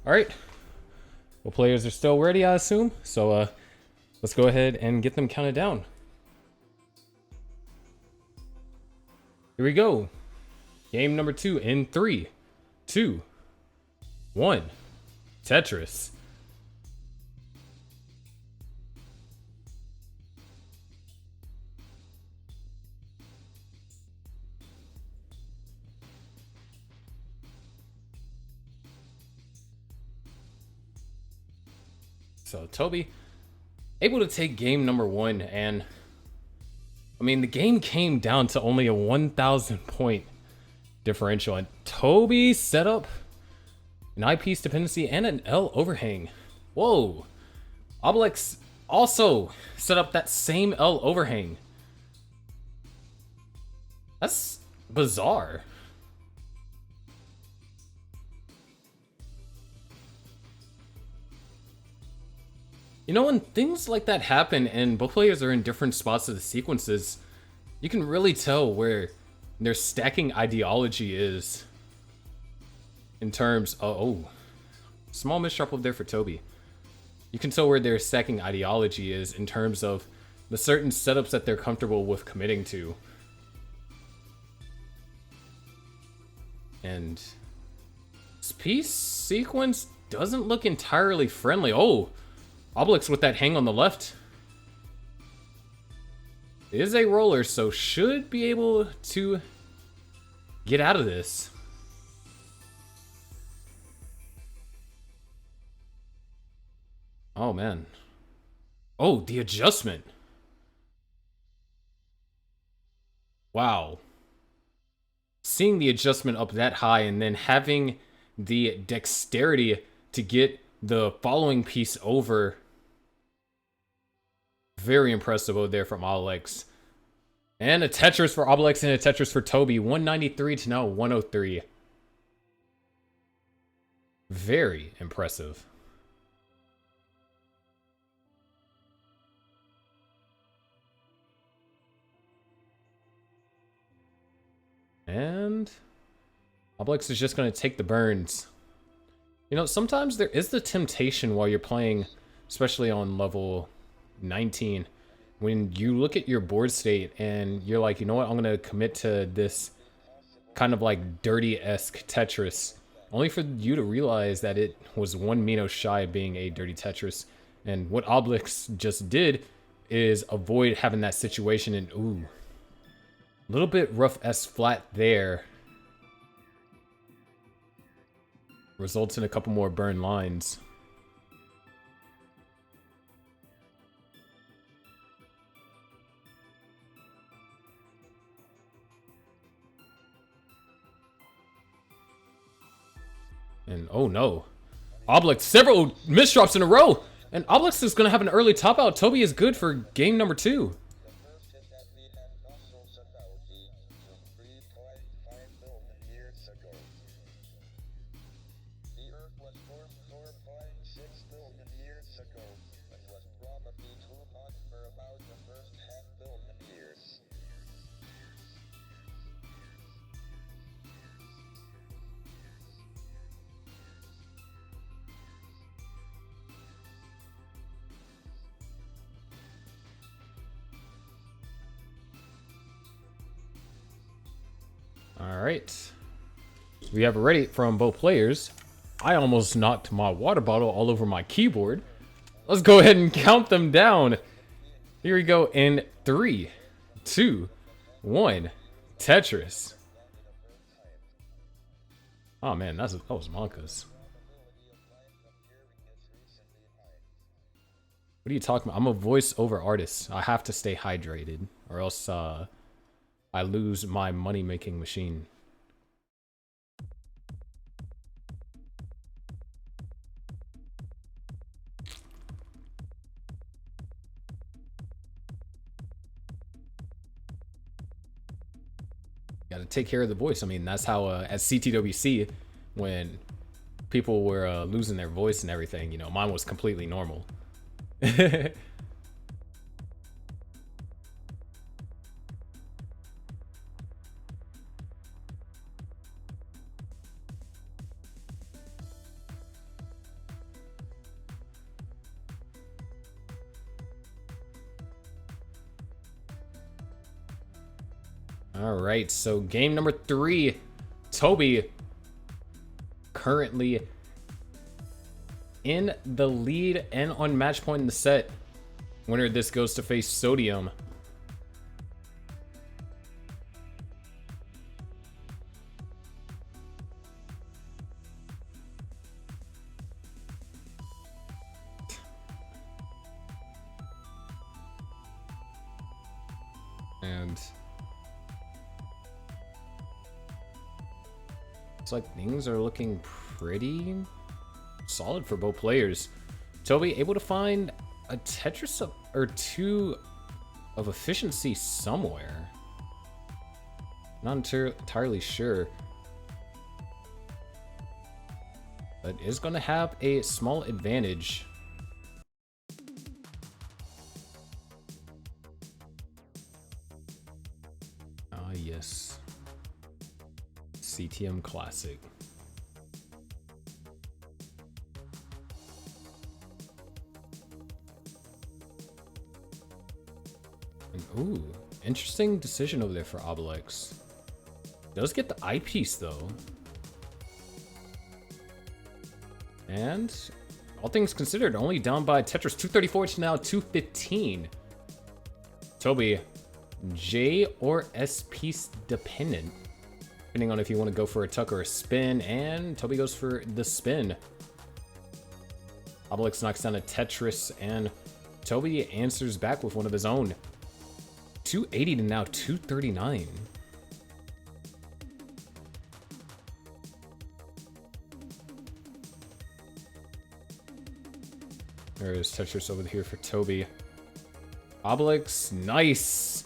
All right. Well, players are still ready, I assume. So let's go ahead and get them counted down. Here we go. Game number 2 in 3, 2, 1. Tetris. So Tobe able to take game number 1, and I mean the game came down to only a 1,000 point differential, and Tobe set up an eyepiece dependency and an L overhang. Whoa. Obelex also set up that same L overhang. That's bizarre. You know, when things like that happen and both players are in different spots of the sequences, you can really tell where their stacking ideology is in terms of, oh, small misdrop over there for Tobe. You can tell where their stacking ideology is in terms of the certain setups that they're comfortable with committing to. And this piece sequence doesn't look entirely friendly. Oh, Obelex with that hang on the left. It is a roller, so should be able to get out of this. Oh, man. Oh, the adjustment. Wow. Seeing the adjustment up that high and then having the dexterity to get the following piece over. Very impressive over there from Obelex. And a Tetris for Obelex and a Tetris for Tobe. 193 to now 103. Very impressive. And Obelex is just going to take the burns. You know, sometimes there is the temptation while you're playing, especially on level 19, when you look at your board state and you're like, you know what, I'm going to commit to this kind of like dirty-esque Tetris, only for you to realize that it was one Mino shy of being a dirty Tetris. And what Obelex just did is avoid having that situation, and ooh, a little bit rough S flat there. Results in a couple more burn lines. And oh no. Obelex, several misdrops in a row! And Obelex is going to have an early top out. Tobe is good for game number 2. Alright. We have it ready from both players. I almost knocked my water bottle all over my keyboard. Let's go ahead and count them down. Here we go in 3, 2, 1. Tetris. Oh man, that was Monka's. What are you talking about? I'm a voiceover artist. I have to stay hydrated, or else I lose my money-making machine. Gotta take care of the voice. I mean, that's how, at CTWC, when people were losing their voice and everything, you know, mine was completely normal. All right, so game number 3, Tobe currently in the lead and on match point in the set. Winner of this goes to face Sodium. And it's like things are looking pretty solid for both players. Tobe able to find a Tetris or two of efficiency somewhere. Not entirely sure. But is going to have a small advantage. Ah, yes. CTM Classic. And, ooh, interesting decision over there for Obelex. Does get the eyepiece though. And all things considered, only down by Tetris 234 to now 215. Tobe, J or S piece dependent, depending on if you want to go for a tuck or a spin, and Tobe goes for the spin. Obelex knocks down a Tetris, and Tobe answers back with one of his own. 280 to now 239. There is Tetris over here for Tobe. Obelex, nice.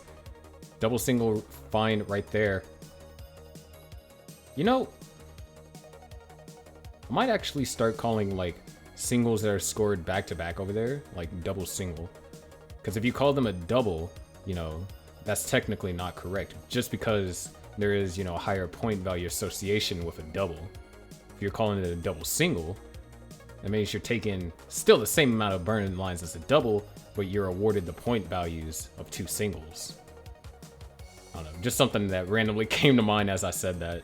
Double single find right there. You know, I might actually start calling like singles that are scored back to back over there, like double single. Because if you call them a double, you know, that's technically not correct. Just because there is, you know, a higher point value association with a double. If you're calling it a double single, that means you're taking still the same amount of burn lines as a double, but you're awarded the point values of two singles. I don't know, just something that randomly came to mind as I said that.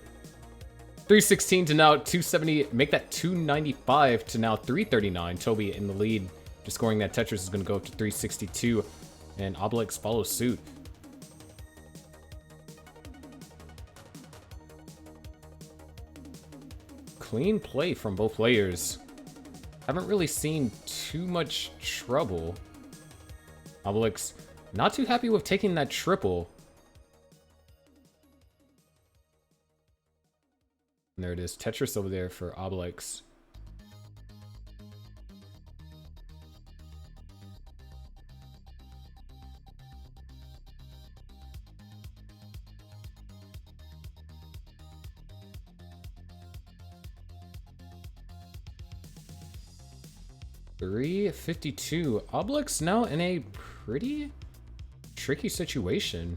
316 to now 270, make that 295 to now 339. Tobe in the lead, just scoring that Tetris is going to go up to 362, and Obelex follows suit. Clean play from both players. Haven't really seen too much trouble. Obelex not too happy with taking that triple. And there it is, Tetris over there for Obelex. $352. Obelex now in a pretty tricky situation.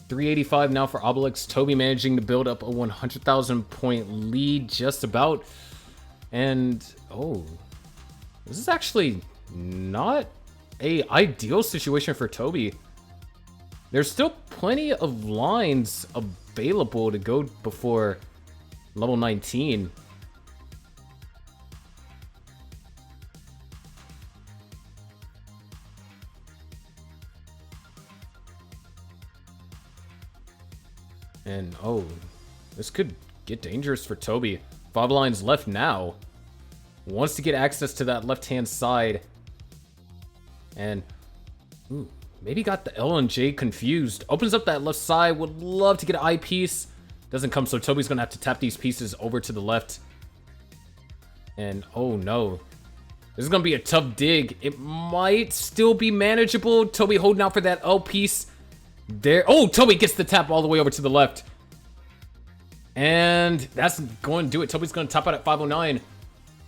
$385 now for Obelex. Tobe managing to build up a 100,000 point lead just about. And, oh, this is actually not a ideal situation for Tobe. There's still plenty of lines available to go before level 19. And, oh, this could get dangerous for Tobe. 5 lines left now. Wants to get access to that left-hand side. And, ooh, maybe got the L and J confused. Opens up that left side. Would love to get an eyepiece. Doesn't come, so Toby's going to have to tap these pieces over to the left. And, oh no. This is going to be a tough dig. It might still be manageable. Tobe holding out for that L piece. There. Oh, Tobe gets the tap all the way over to the left. And that's going to do it. Toby's going to top out at 509.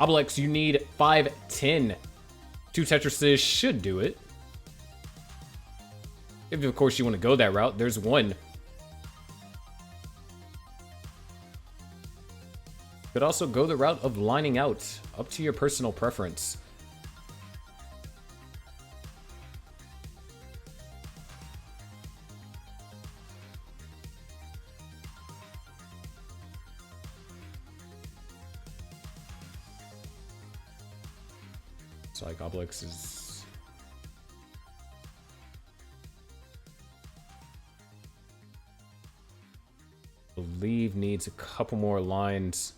Obelex, you need 510. 2 Tetrises should do it. If, of course, you want to go that route. There's one. Could also go the route of lining out. Up to your personal preference. So like Obelex is... I believe needs a couple more lines.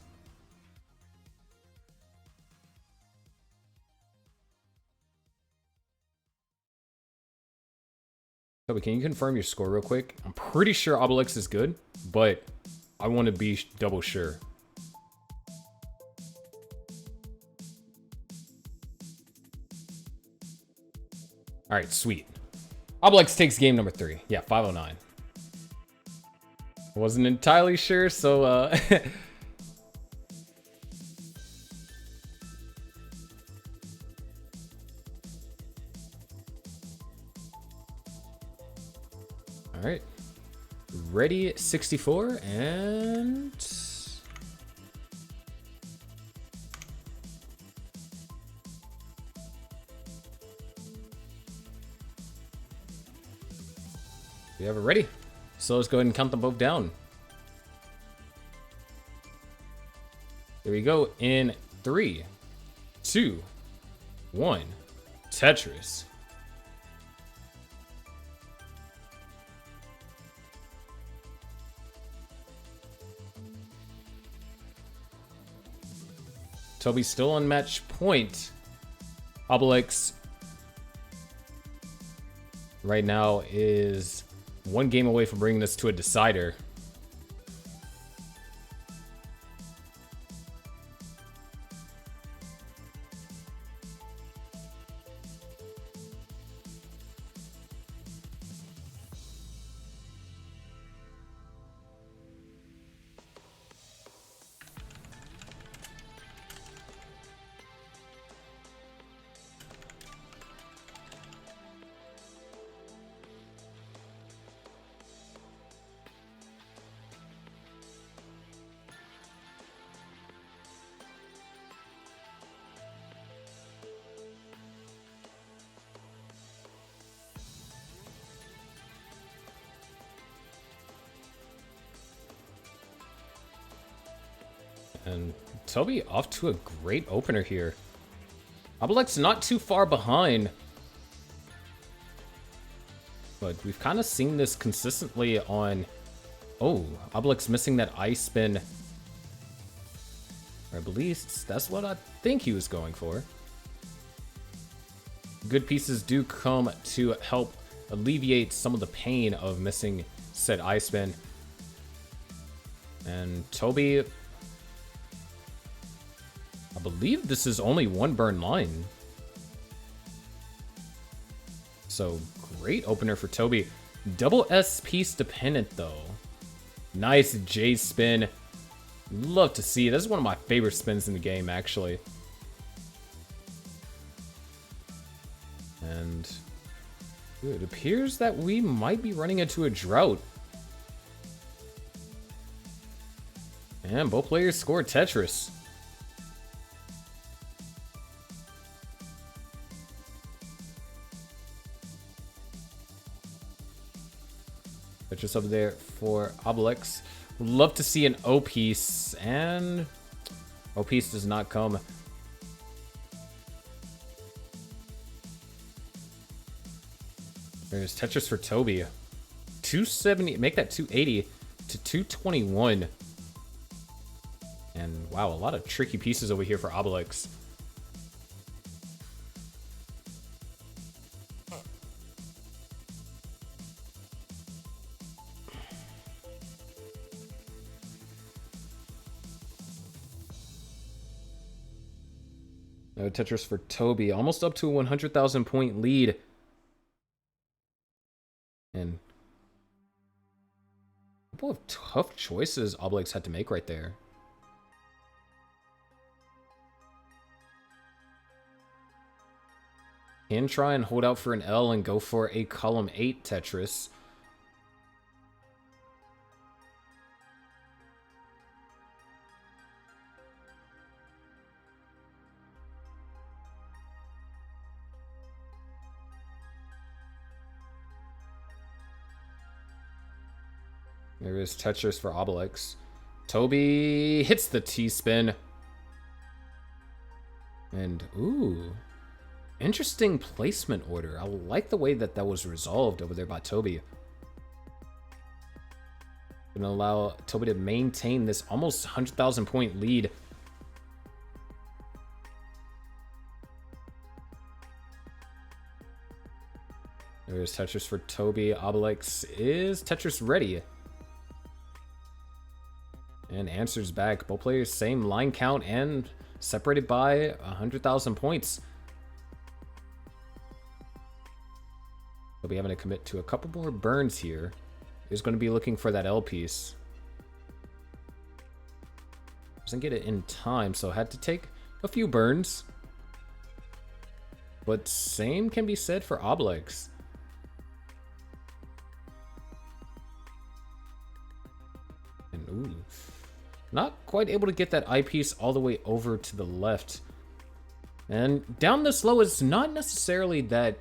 Tobe, can you confirm your score real quick? I'm pretty sure Obelex is good, but I want to be double sure. All right, sweet. Obelex takes game number 3. Yeah, 509. I wasn't entirely sure, so all right. Ready, 64, and... we have it ready. So let's go ahead and count them both down. There we go. In 3, 2, 1. Tetris. Toby's still on match point. Obelex right now is 1 game away from bringing this to a decider. And Tobe off to a great opener here. Obelex not too far behind. But we've kind of seen this consistently on... Oh, Obelex missing that ice spin. Or at least that's what I think he was going for. Good pieces do come to help alleviate some of the pain of missing said ice spin. And Tobe... I believe this is only 1 burn line. So, great opener for Tobe. Double S piece dependent, though. Nice J spin. Love to see. This is one of my favorite spins in the game, actually. And it appears that we might be running into a drought. And both players scored Tetris. Tetris over there for Obelex. Love to see an O piece, and O piece does not come. There's Tetris for Tobe. 270, make that 280 to 221. And wow, a lot of tricky pieces over here for Obelex. No Tetris for Tobe. Almost up to a 100,000 point lead. And a couple of tough choices Obelex had to make right there. Can try and hold out for an L and go for a column 8 Tetris. There is Tetris for Obelex. Tobe hits the T-spin. And, ooh. Interesting placement order. I like the way that that was resolved over there by Tobe. Gonna allow Tobe to maintain this almost 100,000 point lead. There's Tetris for Tobe. Obelex is Tetris ready. And answers back. Both players same line count and separated by 100,000 points. They'll be having to commit to a couple more burns here. He's going to be looking for that L piece. Doesn't get it in time, so had to take a few burns. But same can be said for Obelex. And ooh, not quite able to get that eyepiece all the way over to the left. And down this low is not necessarily that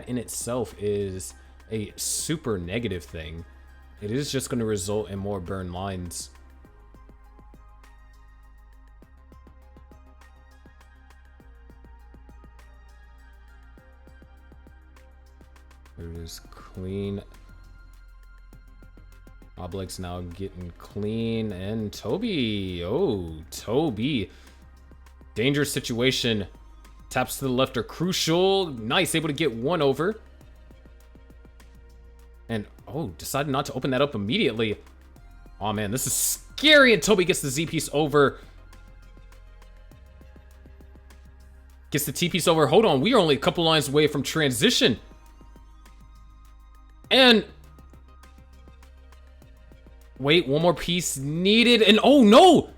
in itself is a super negative thing. It is just going to result in more burn lines. There it is, clean. Obelex now getting clean, and Tobe. Oh, Tobe. Dangerous situation. Taps to the left are crucial. Nice, able to get one over. And, oh, decided not to open that up immediately. Oh, man, this is scary. And Tobe gets the Z piece over. Gets the T piece over. Hold on, we are only a couple lines away from transition. And wait, one more piece needed. And oh, no!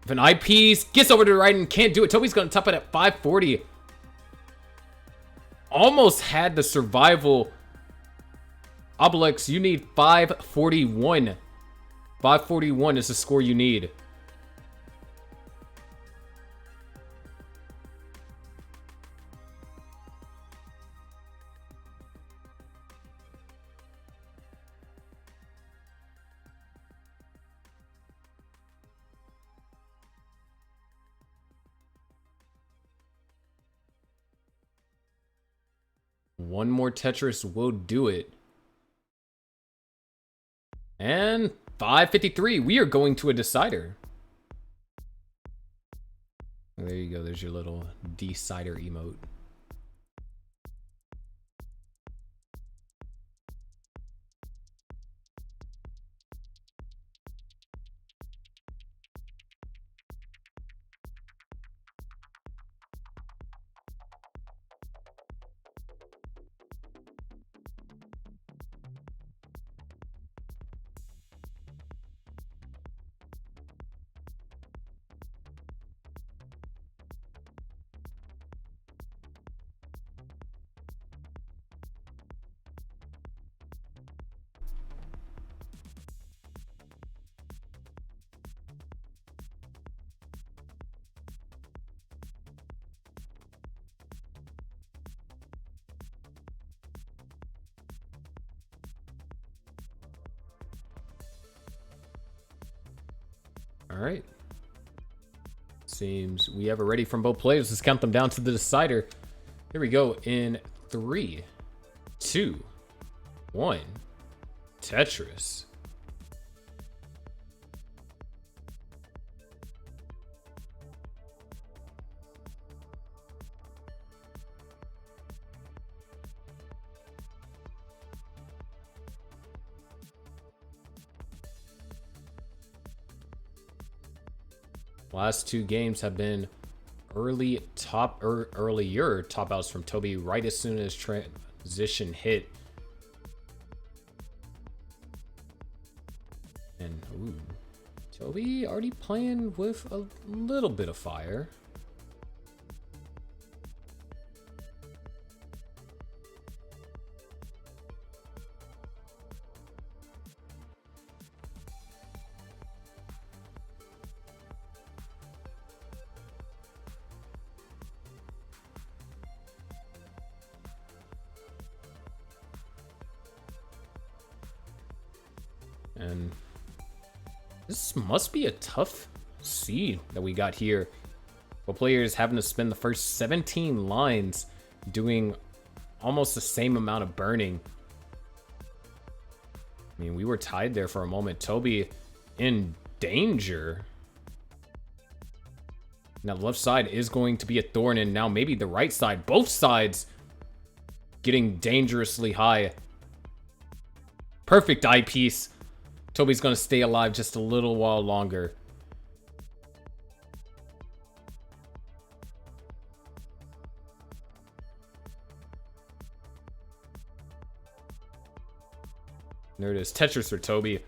If an eyepiece gets over to the right and can't do it, Tobe's going to top it at 540. Almost had the survival. Obelex, you need 541. 541 is the score you need. One more Tetris will do it. And 553, we are going to a decider. There you go, there's your little decider emote. All right. Seems we have it ready from both players. Let's count them down to the decider. Here we go in 3, 2, 1. Tetris. Last two games have been earlier top outs from Tobe right as soon as transition hit. And ooh, Tobe already playing with a little bit of fire. And this must be a tough seed that we got here. Well, players having to spend the first 17 lines doing almost the same amount of burning. I mean, we were tied there for a moment. Tobe in danger. Now, the left side is going to be a thorn, and now maybe the right side. Both sides getting dangerously high. Perfect eyepiece. Tobe's going to stay alive just a little while longer. There it is. Tetris for Tobe.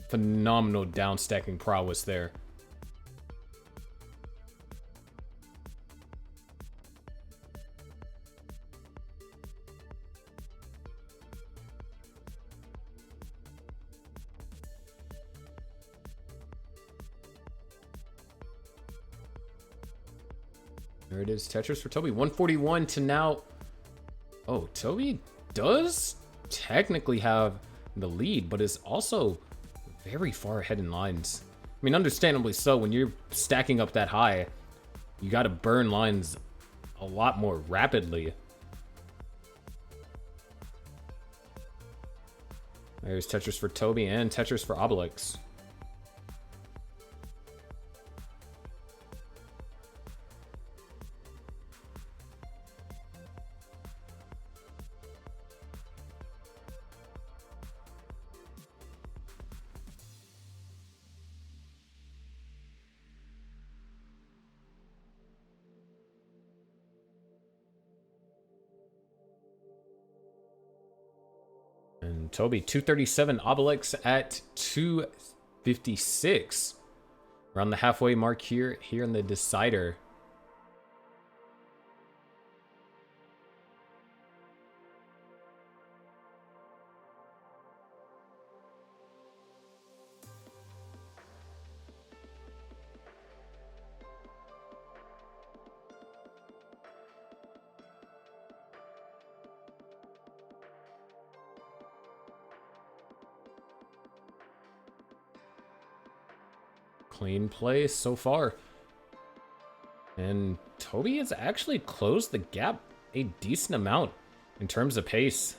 Phenomenal down stacking prowess there. There it is, Tetris for Tobe. 141 to now. Oh, Tobe does technically have the lead, but is also very far ahead in lines. I mean, understandably so. When you're stacking up that high, you got to burn lines a lot more rapidly. There's Tetris for Tobe and Tetris for Obelex. And Tobe 237, Obelex at 256. Around the halfway mark here in the decider. Clean play so far. And Tobe has actually closed the gap a decent amount in terms of pace.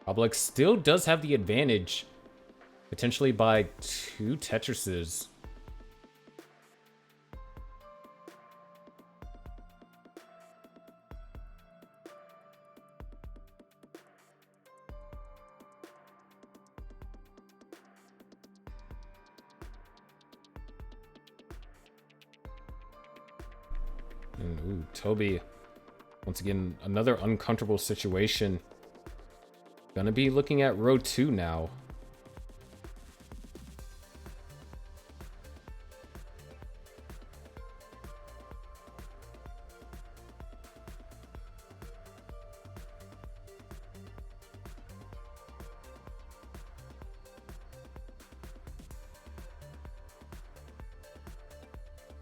Obelex still does have the advantage, potentially by 2 Tetrises. And ooh, Tobe, once again, another uncomfortable situation. Gonna be looking at row 2 now.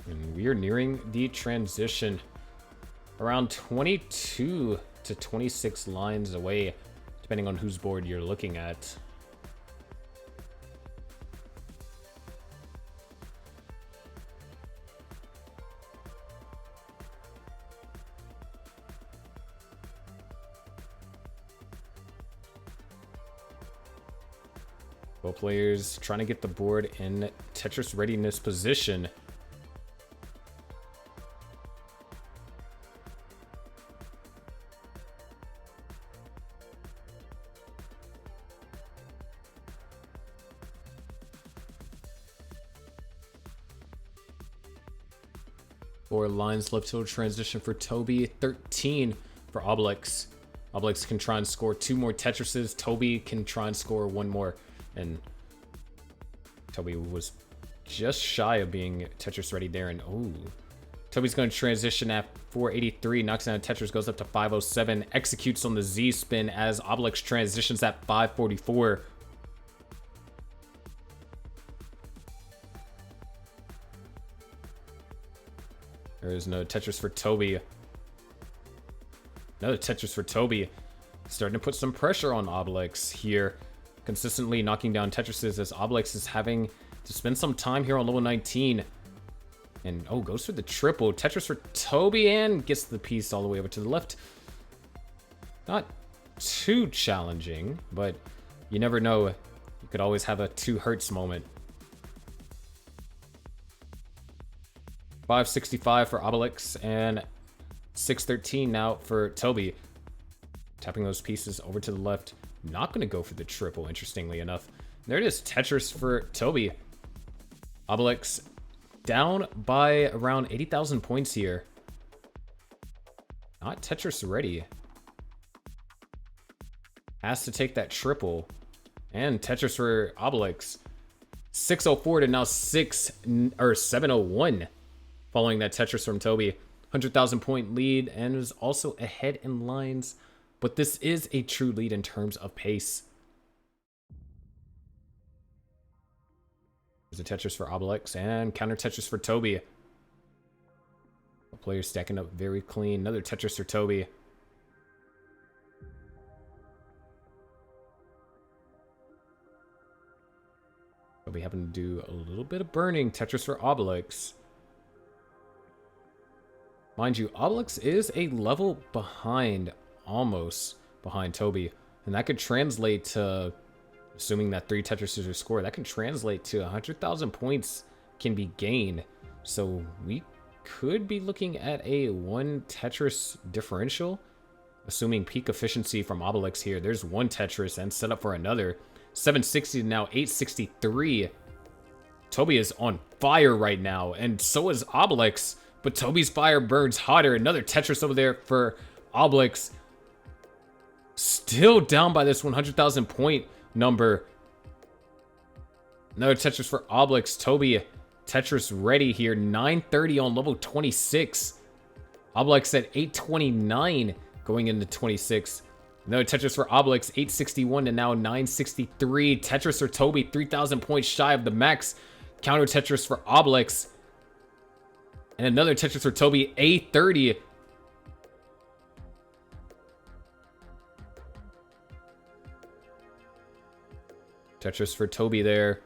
And we are nearing the transition. Around 22 to 26 lines away, depending on whose board you're looking at. Both players trying to get the board in Tetris readiness position. 4 lines left till transition for Tobe. 13 for Obelex. Obelex can try and score 2 more Tetrises. Tobe can try and score 1 more. And Tobe was just shy of being Tetris ready there. And oh, Toby's going to transition at 483, knocks down a Tetris, goes up to 507, executes on the Z spin as Obelex transitions at 544. There is no Tetris for Tobe. Another Tetris for Tobe. Starting to put some pressure on Obelex here. Consistently knocking down Tetrises as Obelex is having to spend some time here on level 19. And, oh, goes for the triple. Tetris for Tobe and gets the piece all the way over to the left. Not too challenging, but you never know. You could always have a 2 Hertz moment. 565 for Obelex and 613 now for Tobe. Tapping those pieces over to the left. Not going to go for the triple, interestingly enough. There it is, Tetris for Tobe. Obelex down by around 80,000 points here. Not Tetris ready. Has to take that triple. And Tetris for Obelex. 604 to now 701. Following that Tetris from Tobe. 100,000 point lead and is also ahead in lines. But this is a true lead in terms of pace. There's a Tetris for Obelex and counter Tetris for Tobe. Players stacking up very clean. Another Tetris for Tobe. Tobe having to do a little bit of burning. Tetris for Obelex. Mind you, Obelex is a level behind, almost behind Tobe. And that could translate to, assuming that 3 Tetrises are scored, that can translate to 100,000 points can be gained. So we could be looking at a 1 Tetris differential, assuming peak efficiency from Obelex here. There's 1 Tetris and set up for another. 760 to now 863. Tobe is on fire right now, and so is Obelex. But Tobe's fire burns hotter. Another Tetris over there for Obelex. Still down by this 100,000 point number. Another Tetris for Obelex. Tobe, Tetris ready here. 930 on level 26. Obelex at 829 going into 26. Another Tetris for Obelex. 861 to now 963. Tetris for Tobe. 3,000 points shy of the max. Counter Tetris for Obelex. And another Tetris for Tobe. 830. Tetris for Tobe there.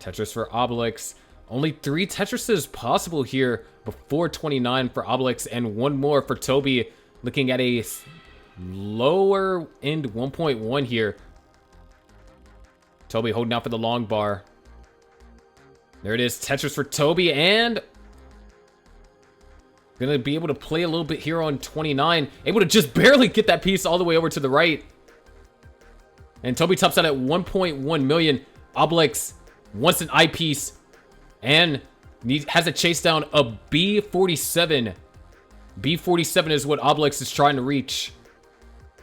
Tetris for Obelex. Only 3 Tetrises possible here before 29 for Obelex and 1 more for Tobe. Looking at a lower end 1.1 here. Tobe holding out for the long bar. There it is, Tetris for Tobe, and gonna be able to play a little bit here on 29. Able to just barely get that piece all the way over to the right. And Tobe tops out at 1.1 million. Obelex wants an eyepiece and has a Chasedown of B47. B47 is what Obelex is trying to reach.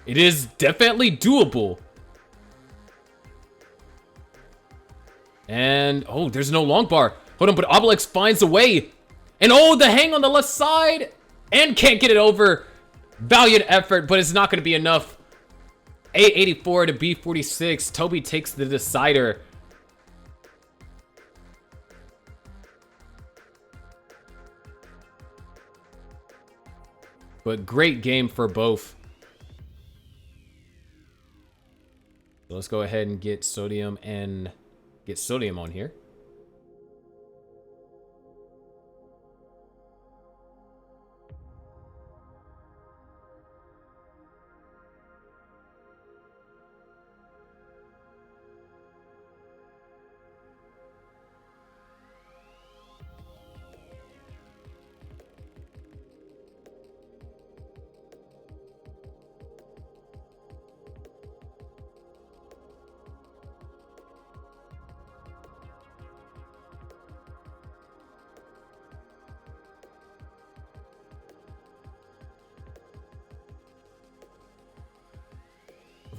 It is definitely doable. And, oh, there's no long bar. Hold on, but Obelex finds a way. And, oh, the hang on the left side. And can't get it over. Valiant effort, but it's not going to be enough. 884 to B46. Tobe takes the decider. But great game for both. So let's go ahead and get Sodium on here.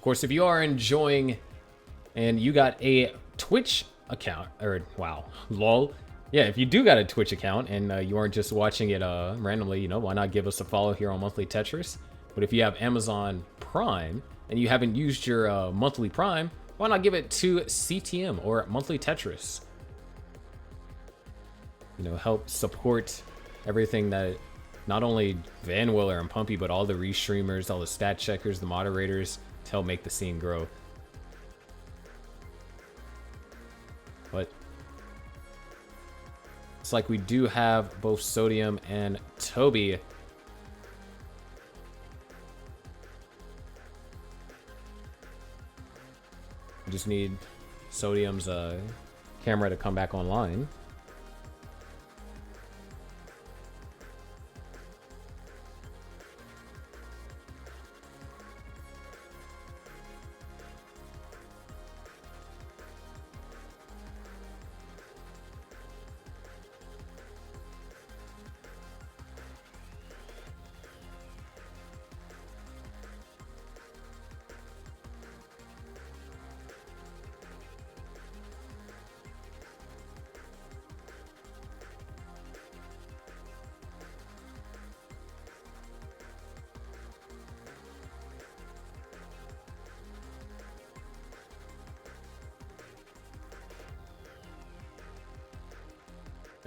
Of course, if you are enjoying and you got a Twitch account, or wow, lol. Yeah, if you do got a Twitch account and you aren't just watching it randomly, you know, why not give us a follow here on Monthly Tetris? But if you have Amazon Prime and you haven't used your monthly Prime, why not give it to CTM or Monthly Tetris? You know, help support everything that not only vandweller and Pumpy, but all the restreamers, all the stat checkers, the moderators, to help make the scene grow. But it's like we do have both Sodium and Tobe. We just need Sodium's camera to come back online.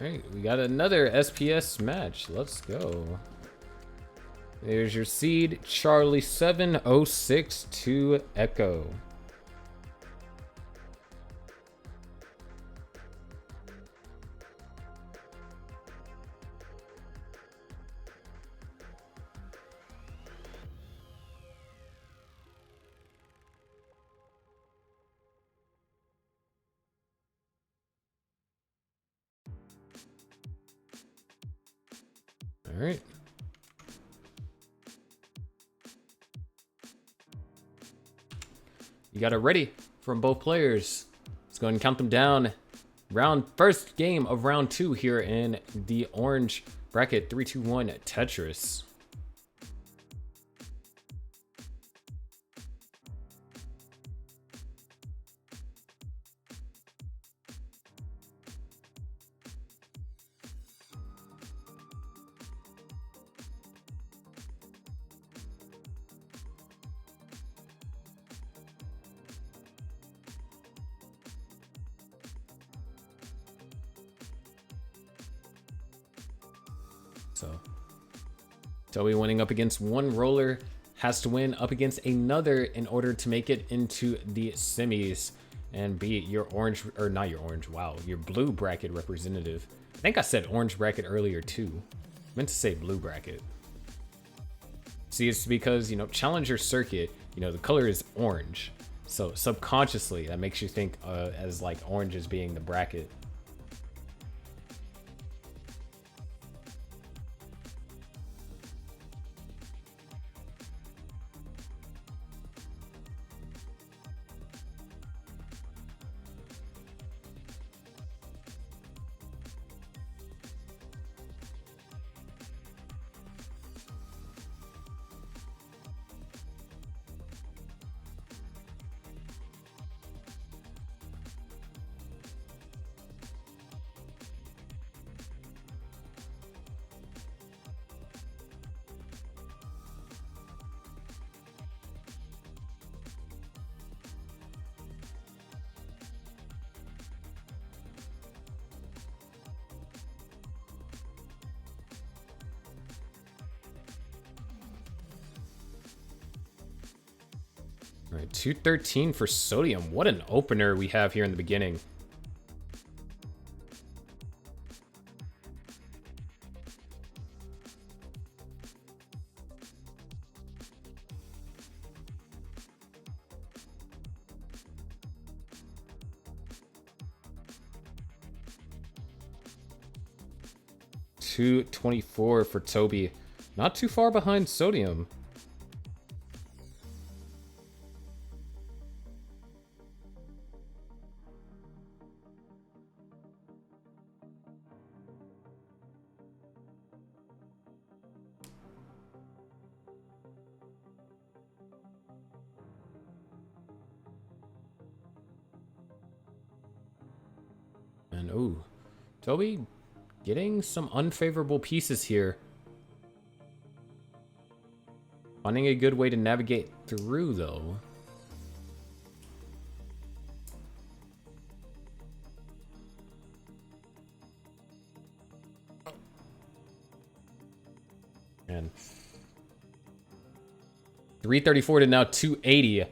All right, we got another SPS match. Let's go. There's your seed, Charlie 7062 Echo. All right. You got it ready from both players. Let's go ahead and count them down. First game of round 2 here in the orange bracket. 3, 2, 1 Tetris. So, Tobe winning up against one roller has to win up against another in order to make it into the semis and be your orange, or not your orange, wow, your blue bracket representative. I think I said orange bracket earlier too. I meant to say blue bracket. See, it's because, you know, Challenger Circuit, you know, the color is orange. So subconsciously, that makes you think as like orange as being the bracket. All right, 213 for Sodium. What an opener we have here in the beginning. $224 for Tobe. Not too far behind Sodium. And, ooh, Tobe getting some unfavorable pieces here. Finding a good way to navigate through, though. And 334 to now 280.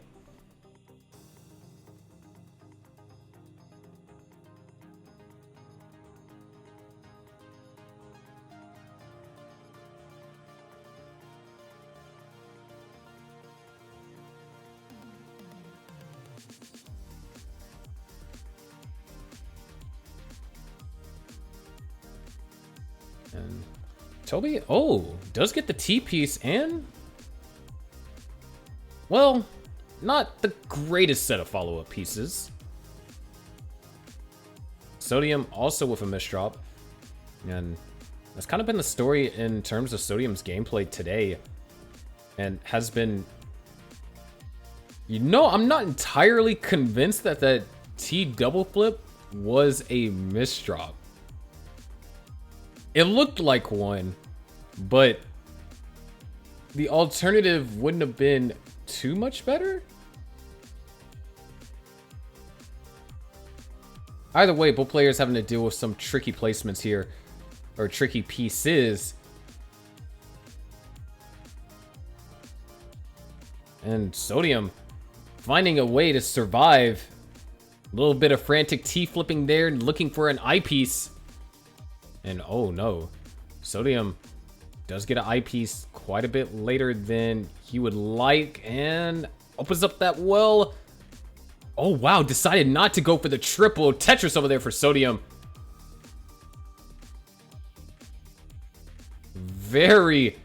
And Tobe, oh, does get the T piece and, well, not the greatest set of follow-up pieces. Sodium also with a misdrop. And that's kind of been the story in terms of Sodium's gameplay today. And has been, you know, I'm not entirely convinced that that T double flip was a misdrop. It looked like one, but the alternative wouldn't have been too much better. Either way, both players having to deal with some tricky placements here, or tricky pieces. And Sodium finding a way to survive. A little bit of frantic T flipping there, looking for an eyepiece. And oh no, Sodium does get an eyepiece quite a bit later than he would like, and opens up that well. Oh wow, decided not to go for the triple. Tetris over there for Sodium. Very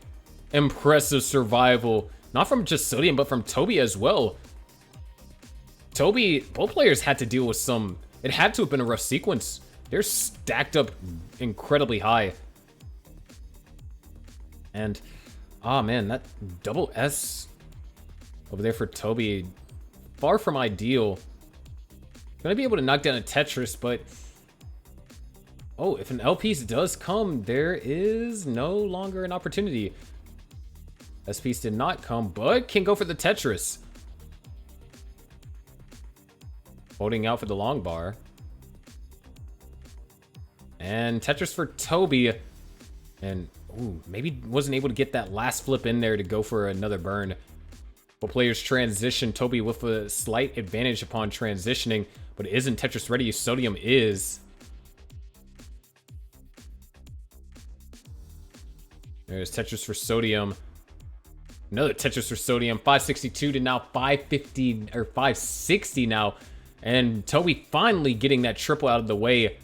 impressive survival, not from just Sodium, but from Tobe as well. Tobe, both players had to deal with some, it had to have been a rough sequence. They're stacked up incredibly high. And, oh man, that double S over there for Tobe, far from ideal. Gonna be able to knock down a Tetris, but, oh, if an L piece does come, there is no longer an opportunity. S piece did not come, but can go for the Tetris. Holding out for the long bar. And Tetris for Tobe. And, ooh, maybe wasn't able to get that last flip in there to go for another burn. Both players transition. Tobe with a slight advantage upon transitioning, but isn't Tetris ready. Sodium is. There's Tetris for Sodium. Another Tetris for Sodium. 562 to now 550, or 560 now. And Tobe finally getting that triple out of the way.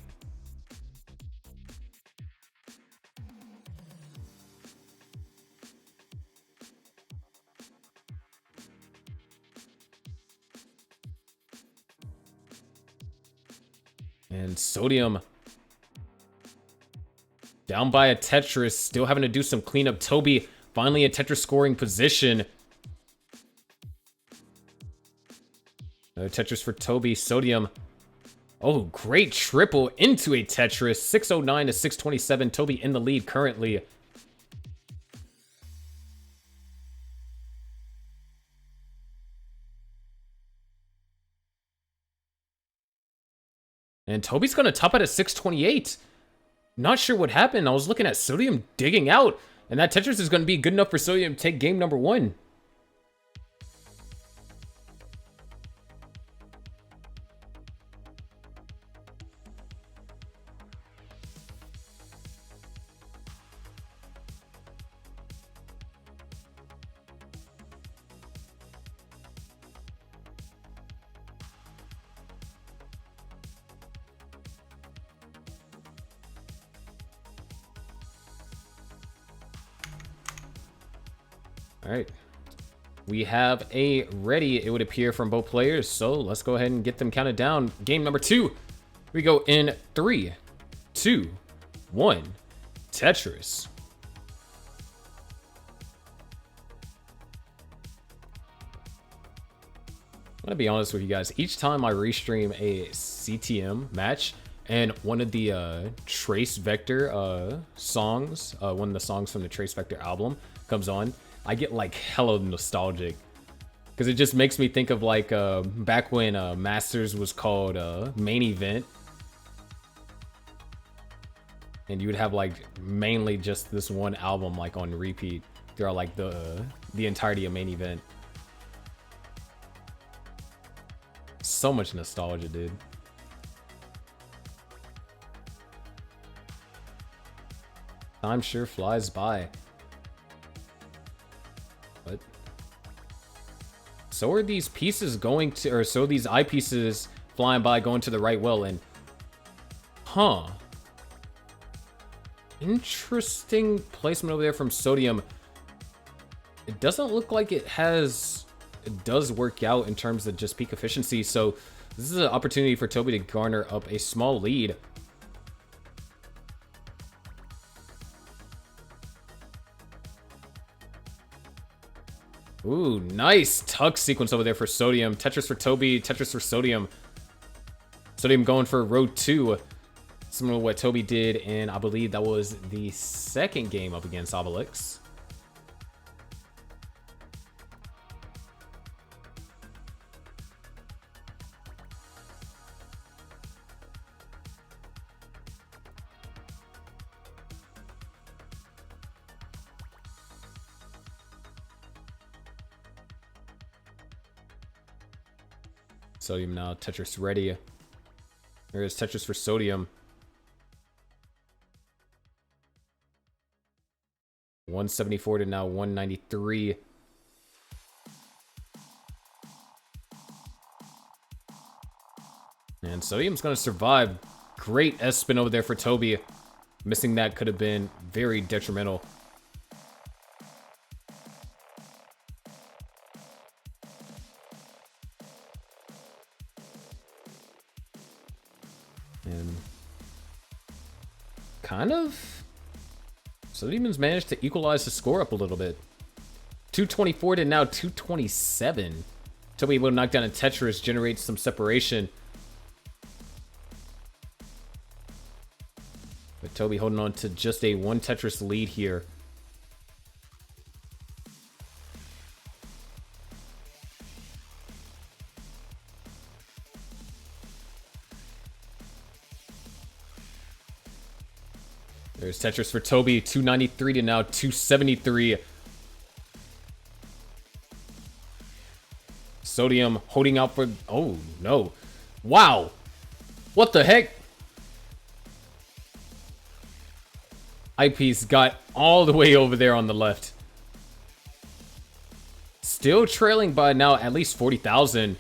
And Sodium down by a Tetris, still having to do some cleanup. Tobe finally in Tetris scoring position. Another Tetris for Tobe. Sodium. Oh, great triple into a Tetris. 609 to 627. Tobe in the lead currently. And Tobe's going to top it at 628. Not sure what happened. I was looking at Sodium digging out. And that Tetris is going to be good enough for Sodium to take game number 1. All right, we have a ready, it would appear, from both players. So let's go ahead and get them counted down. Game number 2. We go in 3, 2, 1. Tetris. I'm gonna be honest with you guys. Each time I restream a CTM match, and one of the Trace Vector songs, one of the songs from the Trace Vector album comes on, I get like hella nostalgic. Because it just makes me think of like back when Masters was called Main Event. And you would have like mainly just this one album like on repeat throughout like the entirety of Main Event. So much nostalgia, dude. Time sure flies by. What? So are these pieces going to, or so these eyepieces flying by going to the right well, and huh. Interesting placement over there from Sodium. It doesn't look like it does work out in terms of just peak efficiency, so this is an opportunity for Tobe to garner up a small lead. Ooh, nice tuck sequence over there for Sodium. Tetris for Tobe, Tetris for Sodium. Sodium going for road 2. Similar to what Tobe did, and I believe that was the second game up against Obelex. Sodium now, Tetris ready. There's Tetris for Sodium. 174 to now 193. And Sodium's going to survive. Great S-spin over there for Tobe. Missing that could have been very detrimental. And kind of... Sodium's managed to equalize the score up a little bit. 224 to now 227. Tobe able to knock down a Tetris, generate some separation. But Tobe holding on to just a 1 Tetris lead here. There's Tetris for Tobe, 293 to now 273. Sodium holding out for... Oh, no. Wow. What the heck? Eyepiece got all the way over there on the left. Still trailing by now at least 40,000.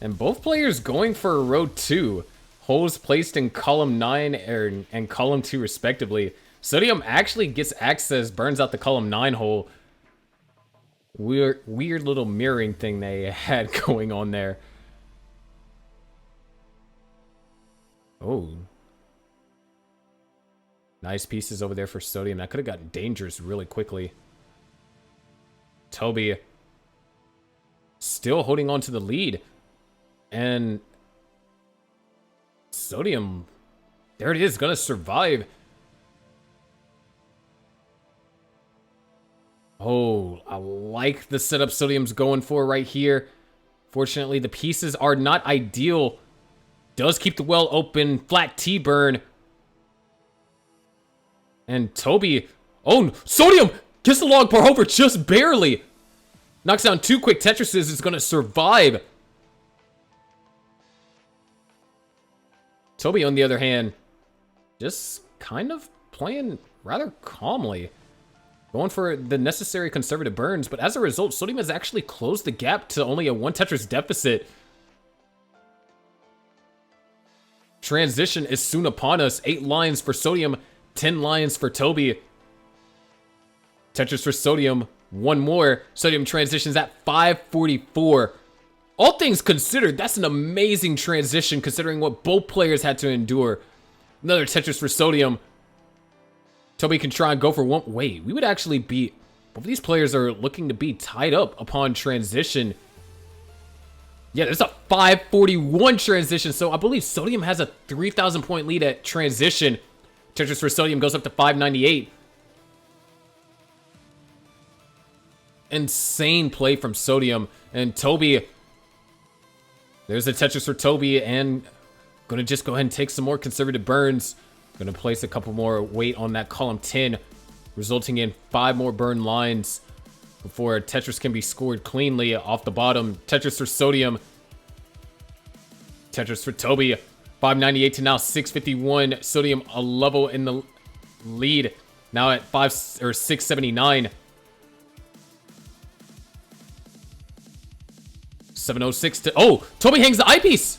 And both players going for a road 2. Holes placed in column 9 and column 2 respectively. Sodium actually gets access, burns out the column 9 hole. Weird little mirroring thing they had going on there. Oh. Nice pieces over there for Sodium. That could have gotten dangerous really quickly. Tobe still holding on to the lead. And Sodium, there it is, gonna survive. Oh, I like the setup Sodium's going for right here. Fortunately, the pieces are not ideal. Does keep the well open, flat T-burn. And Tobe, oh, Sodium gets the log par over just barely. Knocks down 2 quick Tetrises, is gonna survive. Tobe, on the other hand, just kind of playing rather calmly. Going for the necessary conservative burns, but as a result, Sodium has actually closed the gap to only a 1 Tetris deficit. Transition is soon upon us. 8 lines for Sodium, 10 lines for Tobe. Tetris for Sodium, 1 more. Sodium transitions at 544. All things considered, that's an amazing transition considering what both players had to endure. Another Tetris for Sodium. Tobe can try and go for 1. Wait, we would actually beat Both of these players are looking to be tied up upon transition. Yeah, there's a 541 transition, so I believe Sodium has a 3,000 point lead at transition. Tetris for Sodium goes up to 598. Insane play from Sodium. And Tobe, there's a Tetris for Tobe, and gonna just go ahead and take some more conservative burns. Gonna place a couple more weight on that column 10, resulting in 5 more burn lines before Tetris can be scored cleanly off the bottom. Tetris for Sodium. Tetris for Tobe. 598 to now 651. Sodium a level in the lead. Now at 679. 706 to... Oh! Tobe hangs the eyepiece!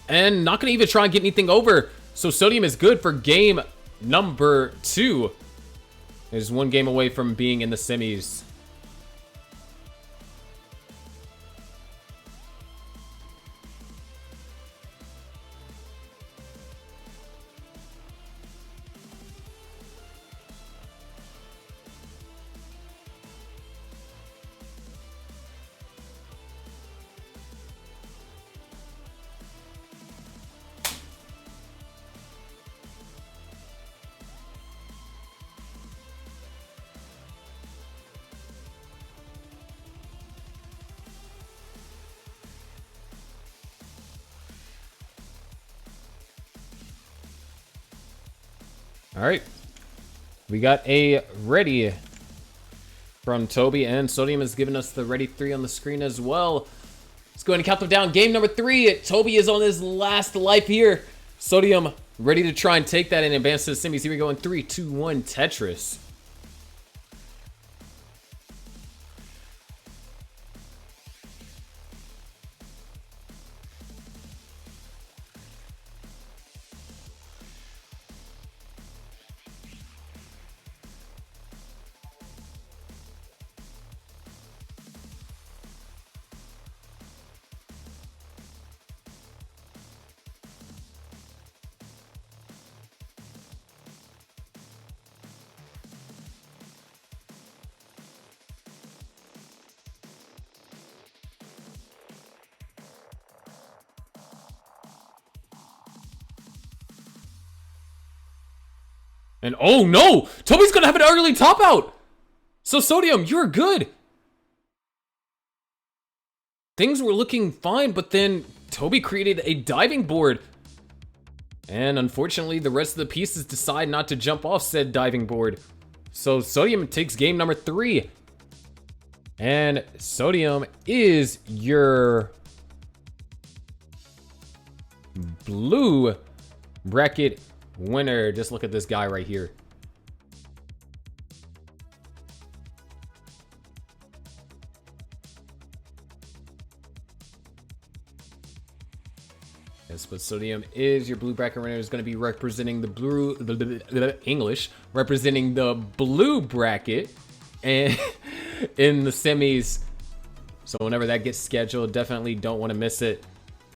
And not going to even try and get anything over. So Sodium is good for game number 2. Is 1 game away from being in the semis. All right, we got a ready from Tobe, and Sodium has given us the ready 3 on the screen as well. Let's go ahead and count them down. Game number 3. Tobe is on his last life here. Sodium ready to try and take that and advance to the semis. Here we go in 3, 2, 1, Tetris. And oh no! Toby's gonna have an early top out! So Sodium, you're good! Things were looking fine, but then Tobe created a diving board. And unfortunately, the rest of the pieces decide not to jump off said diving board. So Sodium takes game number 3. And Sodium is your blue bracket winner. Just look at this guy right here. Yes, but Sodium is your blue bracket winner. Is going to be representing the blue, English, representing the blue bracket, and in the semis. So whenever that gets scheduled, definitely don't want to miss it.